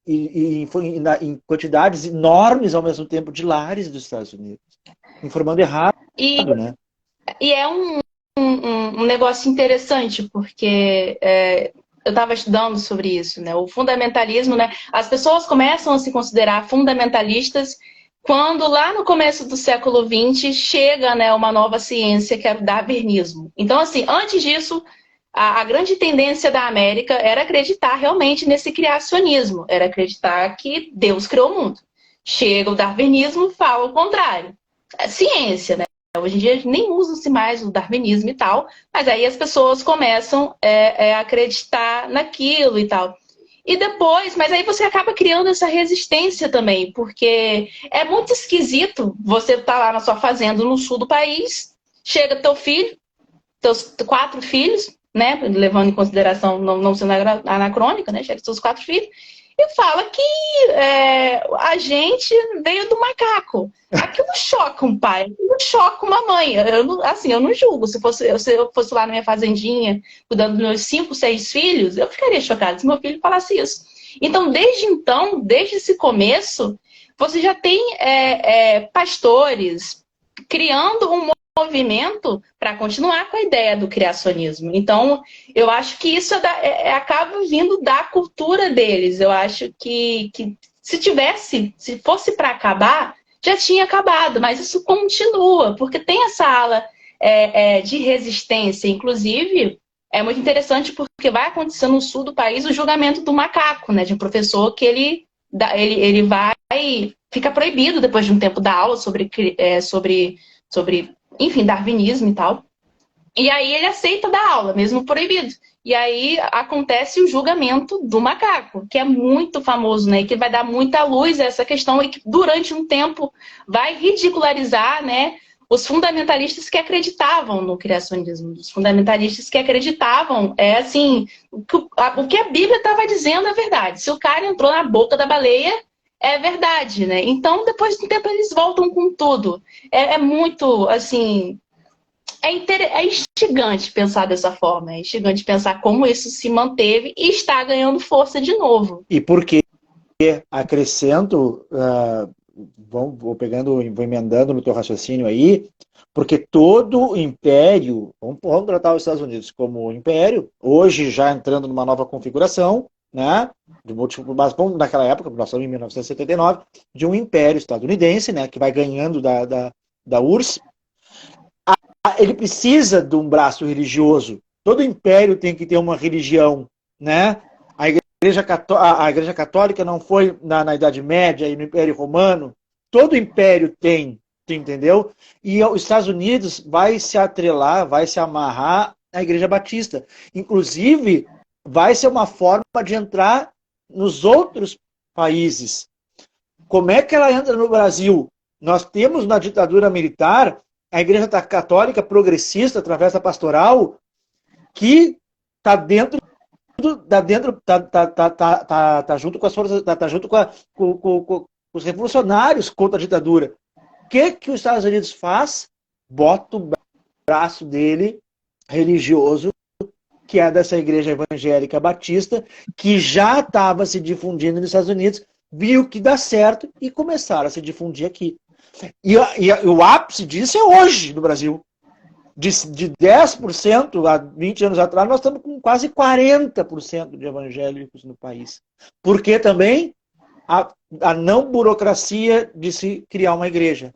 em quantidades enormes ao mesmo tempo de lares dos Estados Unidos. Informando errado, né? E é um negócio interessante, porque eu estava estudando sobre isso, né? O fundamentalismo, né? As pessoas começam a se considerar fundamentalistas quando lá no começo do século XX chega, né, uma nova ciência que era o darwinismo. Então, assim, antes disso, a grande tendência da América era acreditar realmente nesse criacionismo, era acreditar que Deus criou o mundo. Chega o darwinismo e fala o contrário. É ciência, né? Hoje em dia nem usa-se mais o darwinismo e tal, mas aí as pessoas começam a acreditar naquilo e tal. E depois, mas aí você acaba criando essa resistência também, porque é muito esquisito você estar lá na sua fazenda no sul do país, chega teu filho, teus 4 filhos, né, levando em consideração não sendo anacrônica, né, chega seus 4 filhos, e fala que a gente veio do macaco. Aquilo choca um pai, aquilo choca uma mãe. Eu não julgo. Se eu fosse lá na minha fazendinha, cuidando dos meus 5, 6 filhos, eu ficaria chocada se meu filho falasse isso. Então, desde esse começo, você já tem pastores criando um movimento para continuar com a ideia do criacionismo. Então, eu acho que isso acaba vindo da cultura deles. Eu acho que se fosse para acabar, já tinha acabado, mas isso continua, porque tem essa ala de resistência. Inclusive, é muito interessante porque vai acontecer no sul do país o julgamento do macaco, né, de um professor que ele vai fica proibido depois de um tempo da aula sobre enfim, darwinismo e tal. E aí ele aceita dar aula, mesmo proibido. E aí acontece o julgamento do macaco, que é muito famoso, né? E que vai dar muita luz a essa questão e que durante um tempo vai ridicularizar, né, os fundamentalistas que acreditavam no criacionismo, os fundamentalistas que acreditavam, assim, o que a Bíblia estava dizendo é verdade. Se o cara entrou na boca da baleia, é verdade, né? Então, depois de um tempo, eles voltam com tudo. É muito, assim... É instigante pensar dessa forma. É instigante pensar como isso se manteve e está ganhando força de novo. E por que acrescento... vou emendando no teu raciocínio aí, porque todo império... Vamos tratar os Estados Unidos como império, hoje já entrando numa nova configuração, né? Mas naquela época, nós estamos em 1979, de um império estadunidense, né, que vai ganhando da URSS. ele precisa de um braço religioso. Todo império tem que ter uma religião, né? A Igreja Católica não foi na Idade Média e no Império Romano. Todo império tem, entendeu? E os Estados Unidos vai se atrelar, vai se amarrar à Igreja Batista. Inclusive, vai ser uma forma de entrar nos outros países. Como é que ela entra no Brasil? Nós temos na ditadura militar a Igreja Católica progressista, através da pastoral, que está dentro tá junto com as forças, tá junto com os revolucionários contra a ditadura. O que os Estados Unidos faz? Bota o braço dele religioso, que é dessa igreja evangélica batista, que já estava se difundindo nos Estados Unidos, viu que dá certo e começaram a se difundir aqui. E o ápice disso é hoje no Brasil. De 10% há 20 anos atrás, nós estamos com quase 40% de evangélicos no país. Porque também a não burocracia de se criar uma igreja.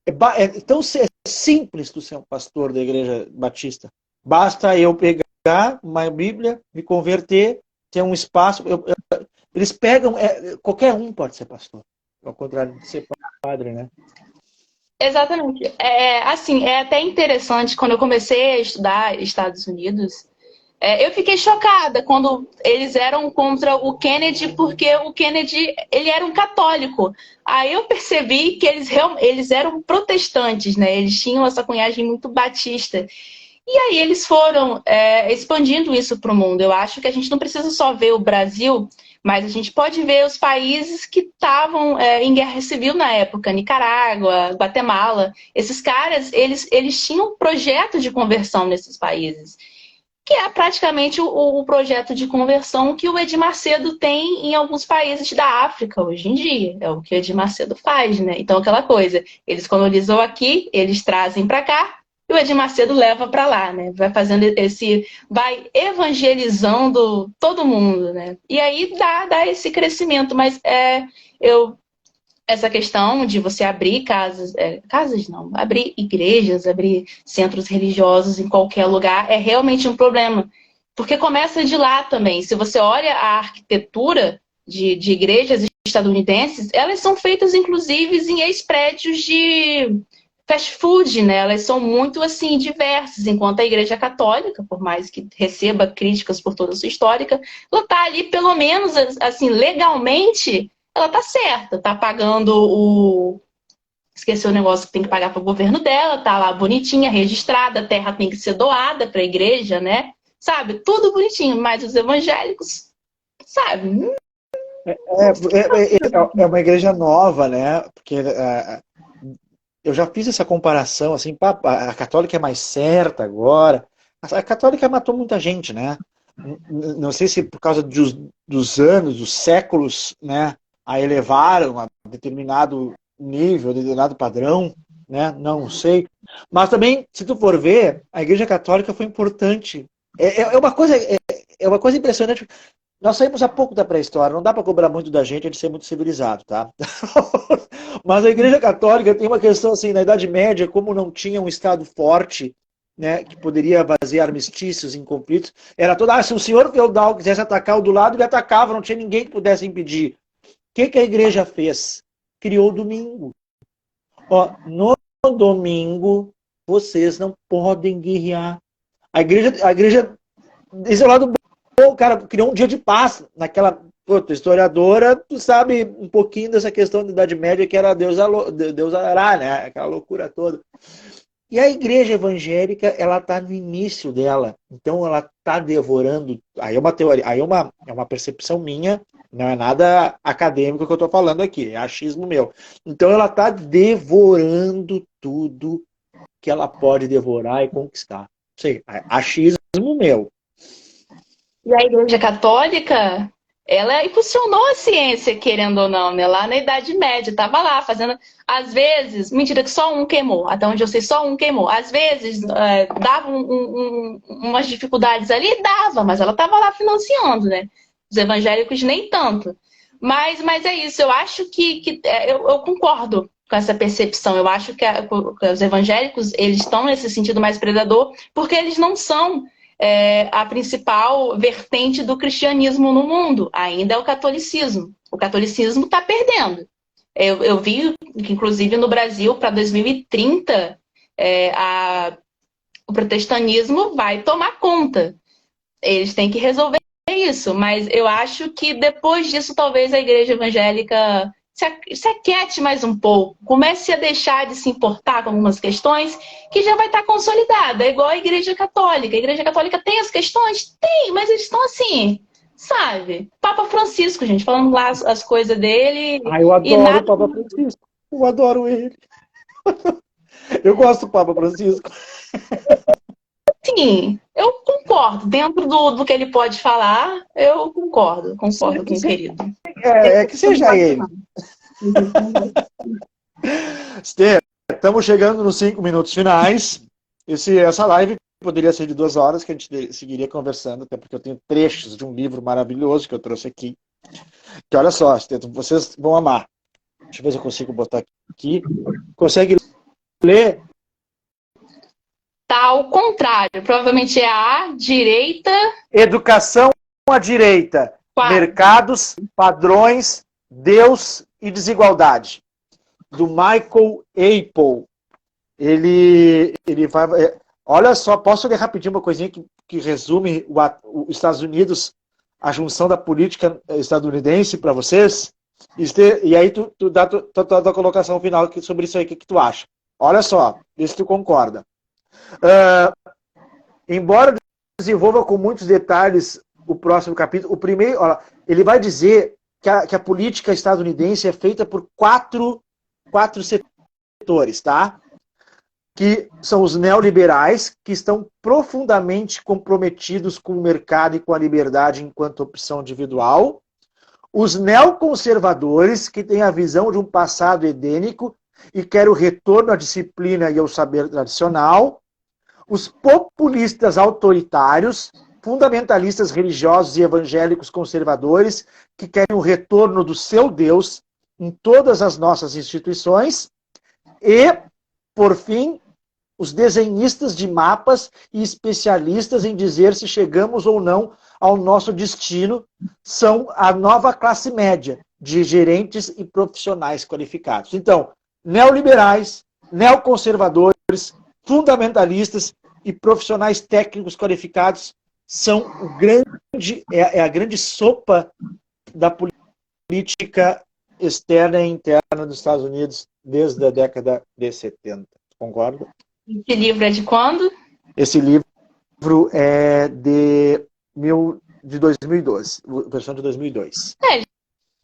É tão simples tu ser um pastor da igreja batista. Basta eu pegar uma Bíblia, me converter, ter um espaço. Eles pegam, qualquer um pode ser pastor, ao contrário de ser padre, né? Exatamente. Assim, é até interessante, quando eu comecei a estudar Estados Unidos, eu fiquei chocada quando eles eram contra o Kennedy, porque o Kennedy, ele era um católico. Aí eu percebi que eles eram protestantes, né? Eles tinham essa cunhagem muito batista. E aí eles foram expandindo isso para o mundo. Eu acho que a gente não precisa só ver o Brasil, mas a gente pode ver os países que estavam em guerra civil na época, Nicarágua, Guatemala. Esses caras, eles tinham um projeto de conversão nesses países, que é praticamente o projeto de conversão que o Edir Macedo tem em alguns países da África hoje em dia. É o que o Edir Macedo faz, né? Então, aquela coisa, eles colonizam aqui, eles trazem para cá, e o Edir Macedo leva para lá, né? Vai fazendo vai evangelizando todo mundo, né? E aí dá esse crescimento, mas essa questão de você abrir casas não, abrir igrejas, abrir centros religiosos em qualquer lugar é realmente um problema, porque começa de lá também. Se você olha a arquitetura de igrejas estadunidenses, elas são feitas inclusive em ex-prédios de fast food, né? Elas são muito assim diversas, enquanto a Igreja Católica, por mais que receba críticas por toda a sua história, ela está ali pelo menos assim legalmente. Ela tá certa, tá pagando esqueci o negócio que tem que pagar para o governo dela, tá lá bonitinha, registrada, a terra tem que ser doada para a igreja, né? Sabe? Tudo bonitinho, mas os evangélicos, sabe? É uma igreja nova, né? Porque eu já fiz essa comparação, assim, a católica é mais certa agora. A católica matou muita gente, né? Não sei se por causa dos anos, dos séculos, né? A elevaram a determinado nível, determinado padrão, né? Não sei. Mas também, se tu for ver, a Igreja Católica foi importante. É uma coisa impressionante. Nós saímos há pouco da pré-história, não dá para cobrar muito da gente de ser muito civilizado, tá? Mas a Igreja Católica tem uma questão assim, na Idade Média, como não tinha um Estado forte, né, que poderia fazer armistícios em conflitos, era toda, se o senhor feudal quisesse atacar o do lado, ele atacava, não tinha ninguém que pudesse impedir. O que a igreja fez? Criou o domingo. Ó, no domingo, vocês não podem guerrear. A igreja, esse é o lado bom, o cara criou um dia de paz. Naquela historiadora, tu sabe um pouquinho dessa questão da Idade Média, que era Deus Ará, né? Aquela loucura toda. E a igreja evangélica, ela está no início dela. Então, ela está devorando. Aí é uma teoria, aí é uma percepção minha. Não é nada acadêmico que eu estou falando aqui, é achismo meu. Então ela está devorando tudo que ela pode devorar e conquistar. Sei, achismo meu. E a Igreja Católica, ela impulsionou a ciência, querendo ou não, né? Lá na Idade Média, estava lá fazendo, às vezes, mentira que só um queimou, até onde eu sei, só um queimou. Às vezes, dava umas dificuldades ali, dava, mas ela estava lá financiando, né? Os evangélicos nem tanto. Mas é isso, eu acho que eu concordo com essa percepção. Eu acho que os evangélicos, eles estão nesse sentido mais predador, porque eles não são a principal vertente do cristianismo no mundo. Ainda é o catolicismo. O catolicismo está perdendo. Eu vi que, inclusive, no Brasil, para 2030, o protestantismo vai tomar conta. Eles têm que resolver isso, mas eu acho que depois disso, talvez a igreja evangélica se aquiete mais um pouco, comece a deixar de se importar com algumas questões que já vai estar consolidada, é igual a igreja católica. A igreja católica tem as questões? Tem, mas eles estão assim, sabe? Papa Francisco, gente, falando lá as coisas dele. Eu adoro o Papa Francisco. Eu adoro ele. Eu gosto do Papa Francisco. Sim, eu concordo. Dentro do que ele pode falar, eu concordo com o querido. Que seja ele. Esther, estamos chegando nos 5 minutos finais. Essa live poderia ser de 2 horas, que a gente seguiria conversando, até porque eu tenho trechos de um livro maravilhoso que eu trouxe aqui. Que olha só, Esther, vocês vão amar. Deixa eu ver se eu consigo botar aqui. Consegue ler? Tá ao contrário. Provavelmente é a direita. Educação à direita. 4. Mercados, padrões, Deus e desigualdade. Do Michael Apple. Ele vai... Olha só, posso ler rapidinho uma coisinha que resume os Estados Unidos, a junção da política estadunidense para vocês? E aí tu dá tua colocação final sobre isso aí, o que tu acha? Olha só, vê se tu concorda. Embora desenvolva com muitos detalhes o próximo capítulo, o primeiro, ele vai dizer que a política estadunidense é feita por quatro setores, tá? Que são os neoliberais, que estão profundamente comprometidos com o mercado e com a liberdade enquanto opção individual. Os neoconservadores, que têm a visão de um passado edênico e querem o retorno à disciplina e ao saber tradicional. Os populistas autoritários, fundamentalistas religiosos e evangélicos conservadores, que querem o retorno do seu Deus em todas as nossas instituições. E, por fim, os desenhistas de mapas e especialistas em dizer se chegamos ou não ao nosso destino são a nova classe média de gerentes e profissionais qualificados. Então, neoliberais, neoconservadores, fundamentalistas e profissionais técnicos qualificados são a grande sopa da política externa e interna dos Estados Unidos desde a década de 70. Concorda? Esse livro é de quando? Esse livro é de 2012, versão de 2002.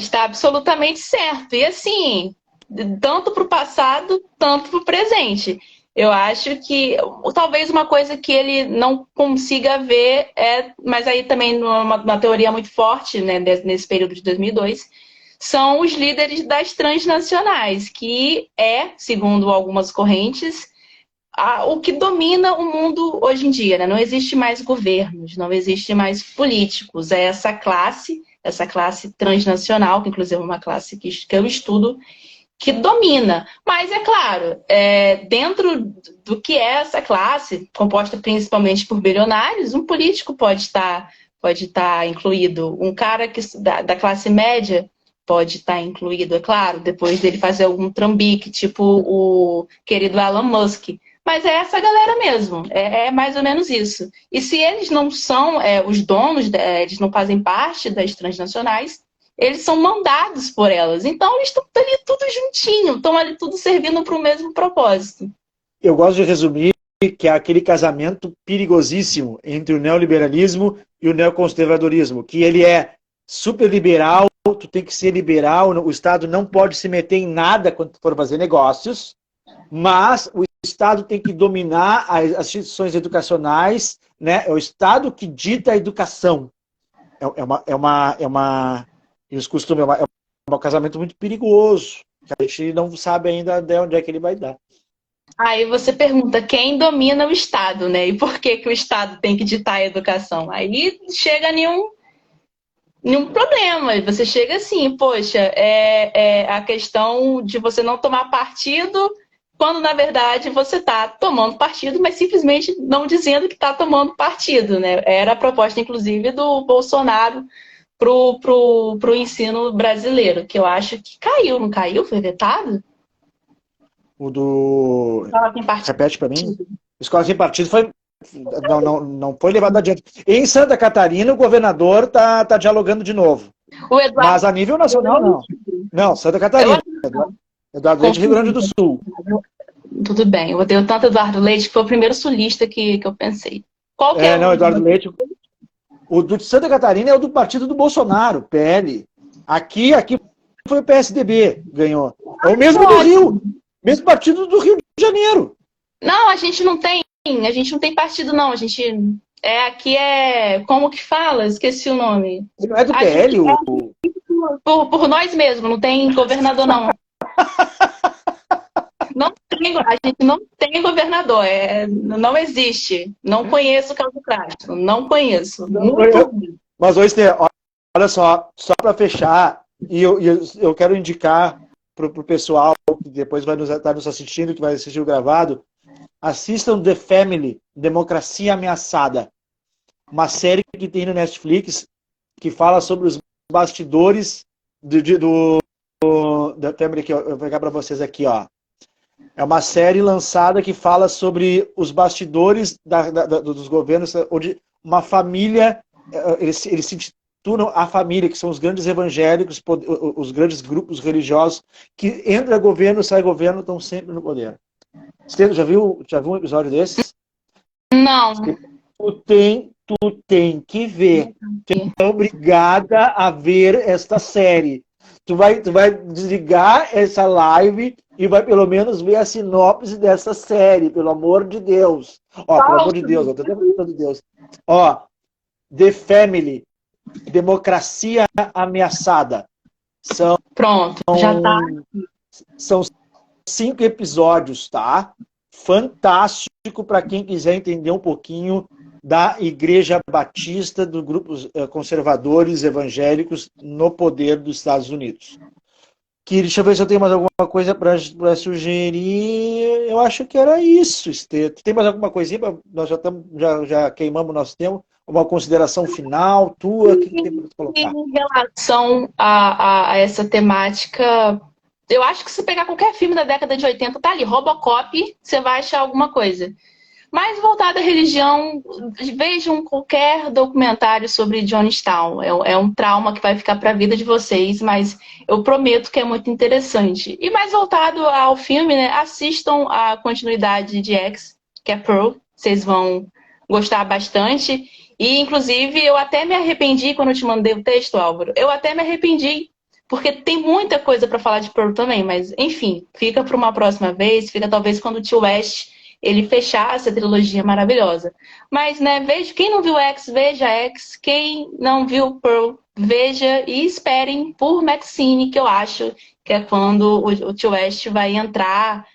Está absolutamente certo. E assim, tanto para o passado, tanto para o presente. Eu acho que talvez uma coisa que ele não consiga ver mas aí também uma teoria muito forte, né, nesse período de 2002, são os líderes das transnacionais, que segundo algumas correntes, o que domina o mundo hoje em dia, né? Não existe mais governos, não existe mais políticos. É essa classe transnacional, que inclusive é uma classe que eu estudo, que domina. Mas, é claro, dentro do que é essa classe, composta principalmente por bilionários, um político pode estar incluído. Um cara da classe média pode estar incluído, é claro, depois dele fazer algum trambique, tipo o querido Elon Musk. Mas é essa galera mesmo, é mais ou menos isso. E se eles não são os donos, eles não fazem parte das transnacionais, eles são mandados por elas. Então eles estão ali tudo juntinho, estão ali tudo servindo para o mesmo propósito. Eu gosto de resumir que é aquele casamento perigosíssimo entre o neoliberalismo e o neoconservadorismo, que ele é super liberal, tu tem que ser liberal, o Estado não pode se meter em nada quando for fazer negócios, mas o Estado tem que dominar as instituições educacionais, né? É o Estado que dita a educação. É um casamento muito perigoso, que a gente não sabe ainda de onde é que ele vai dar. Aí você pergunta quem domina o Estado, né? E por que o Estado tem que ditar a educação? Aí chega nenhum problema. E você chega assim, poxa, é a questão de você não tomar partido, quando na verdade você está tomando partido, mas simplesmente não dizendo que está tomando partido, né? Era a proposta, inclusive, do Bolsonaro pro ensino brasileiro, que eu acho que caiu, não caiu? Foi vetado? O do. Fala sem partido. Repete para mim. Escola sem partido foi. Não foi levado adiante. Em Santa Catarina, o governador está dialogando de novo. O Eduardo, Mas a nível nacional, não. Não, Santa Catarina. Eduardo Leite, Rio Grande do Sul. Tudo bem, eu odeio tanto Eduardo Leite, que foi o primeiro sulista que eu pensei. Qual que é Não, o... Eduardo Leite. O do Santa Catarina é o do partido do Bolsonaro, PL. Aqui foi o PSDB, ganhou. É o mesmo do Rio. Mesmo partido do Rio de Janeiro. Não, a gente não tem partido, não. A gente aqui como que fala? Esqueci o nome. Não é do PL? Por nós mesmos, não tem governador, não. A gente não tem governador, não existe. Não conheço o Cláudio Castro, não conheço. Mas, Esther, olha só para fechar, e eu quero indicar para o pessoal que depois vai estar nos assistindo, que vai assistir o gravado, assistam The Family, Democracia Ameaçada, uma série que tem no Netflix que fala sobre os bastidores da Family, que eu vou pegar para vocês aqui, ó. É uma série lançada que fala sobre os bastidores dos governos, onde uma família, eles se intitulam a família, que são os grandes evangélicos, os grandes grupos religiosos, que entra governo, sai governo, estão sempre no poder. Você já viu um episódio desses? Não. Tu tem que ver. Tu é obrigada a ver esta série. Tu vai desligar essa live e vai pelo menos ver a sinopse dessa série, pelo amor de Deus. Ó, pelo amor de Deus, eu tô até falando de Deus. Ó, The Family, Democracia Ameaçada. Pronto, já tá. São 5 episódios, tá? Fantástico para quem quiser entender um pouquinho da Igreja Batista, dos grupos conservadores evangélicos no poder dos Estados Unidos. Deixa eu ver se eu tenho mais alguma coisa para sugerir. Eu acho que era isso, Esther. Tem mais alguma coisinha? Nós já queimamos o nosso tempo. Uma consideração final tua? O que tem para colocar? Em relação a essa temática, eu acho que se pegar qualquer filme da década de 80, tá ali, Robocop, você vai achar alguma coisa. Mas voltado à religião, vejam qualquer documentário sobre Jonestown. É um trauma que vai ficar para a vida de vocês, mas eu prometo que é muito interessante. E mais voltado ao filme, né, assistam a continuidade de X, que é Pearl. Vocês vão gostar bastante. E, inclusive, eu até me arrependi quando eu te mandei o texto, Álvaro. Eu até me arrependi, porque tem muita coisa para falar de Pearl também. Mas, enfim, fica para uma próxima vez. Fica talvez quando o Tio West ele fechar essa trilogia maravilhosa. Mas, né, quem não viu X, veja X. Quem não viu Pearl, veja e esperem por Maxine, que eu acho que é quando o Tio West vai entrar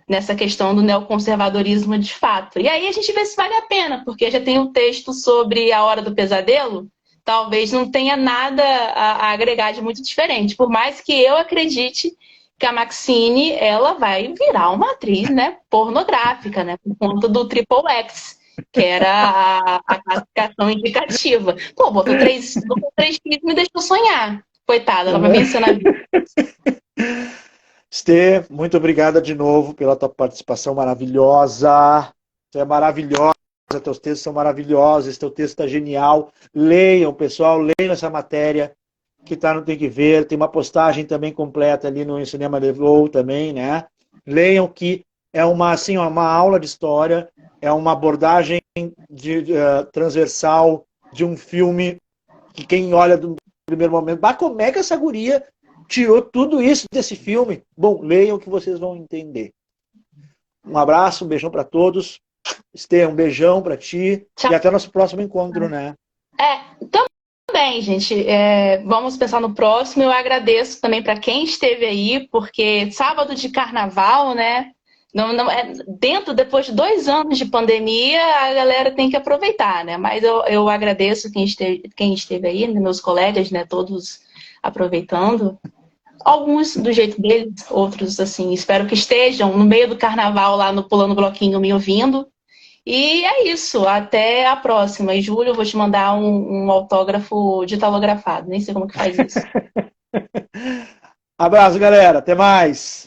nessa questão do neoconservadorismo de fato. E aí a gente vê se vale a pena, porque já tem o texto sobre A Hora do Pesadelo, talvez não tenha nada a agregar de muito diferente, por mais que eu acredite que a Maxine, ela vai virar uma atriz, né, pornográfica, né, por conta do Triple X, que era a classificação indicativa. Pô, botou três filhos e me deixou sonhar. Coitada, ela vai vencer na vida. Stê, muito obrigada de novo pela tua participação maravilhosa. Você é maravilhosa, teus textos são maravilhosos, teu texto está genial. Leiam, pessoal, leiam essa matéria que tá no Tem que Ver, tem uma postagem também completa ali no Cinema Levou também, né? Leiam, que é uma aula de história, é uma abordagem transversal de um filme que quem olha do primeiro momento, como é que essa guria tirou tudo isso desse filme? Bom, leiam que vocês vão entender. Um abraço, um beijão para todos. Estê, um beijão para ti. Tchau. E até o nosso próximo encontro, né? Bem, gente, vamos pensar no próximo. Eu agradeço também para quem esteve aí, porque sábado de carnaval, né? Não, não, depois de 2 anos de pandemia, a galera tem que aproveitar, né? Mas eu agradeço quem esteve aí, né, meus colegas, né? Todos aproveitando. Alguns do jeito deles, outros, assim, espero que estejam no meio do carnaval lá no Pulando Bloquinho me ouvindo. E é isso, até a próxima. Em julho eu vou te mandar um autógrafo ditalografado, nem sei como que faz isso. Abraço, galera. Até mais.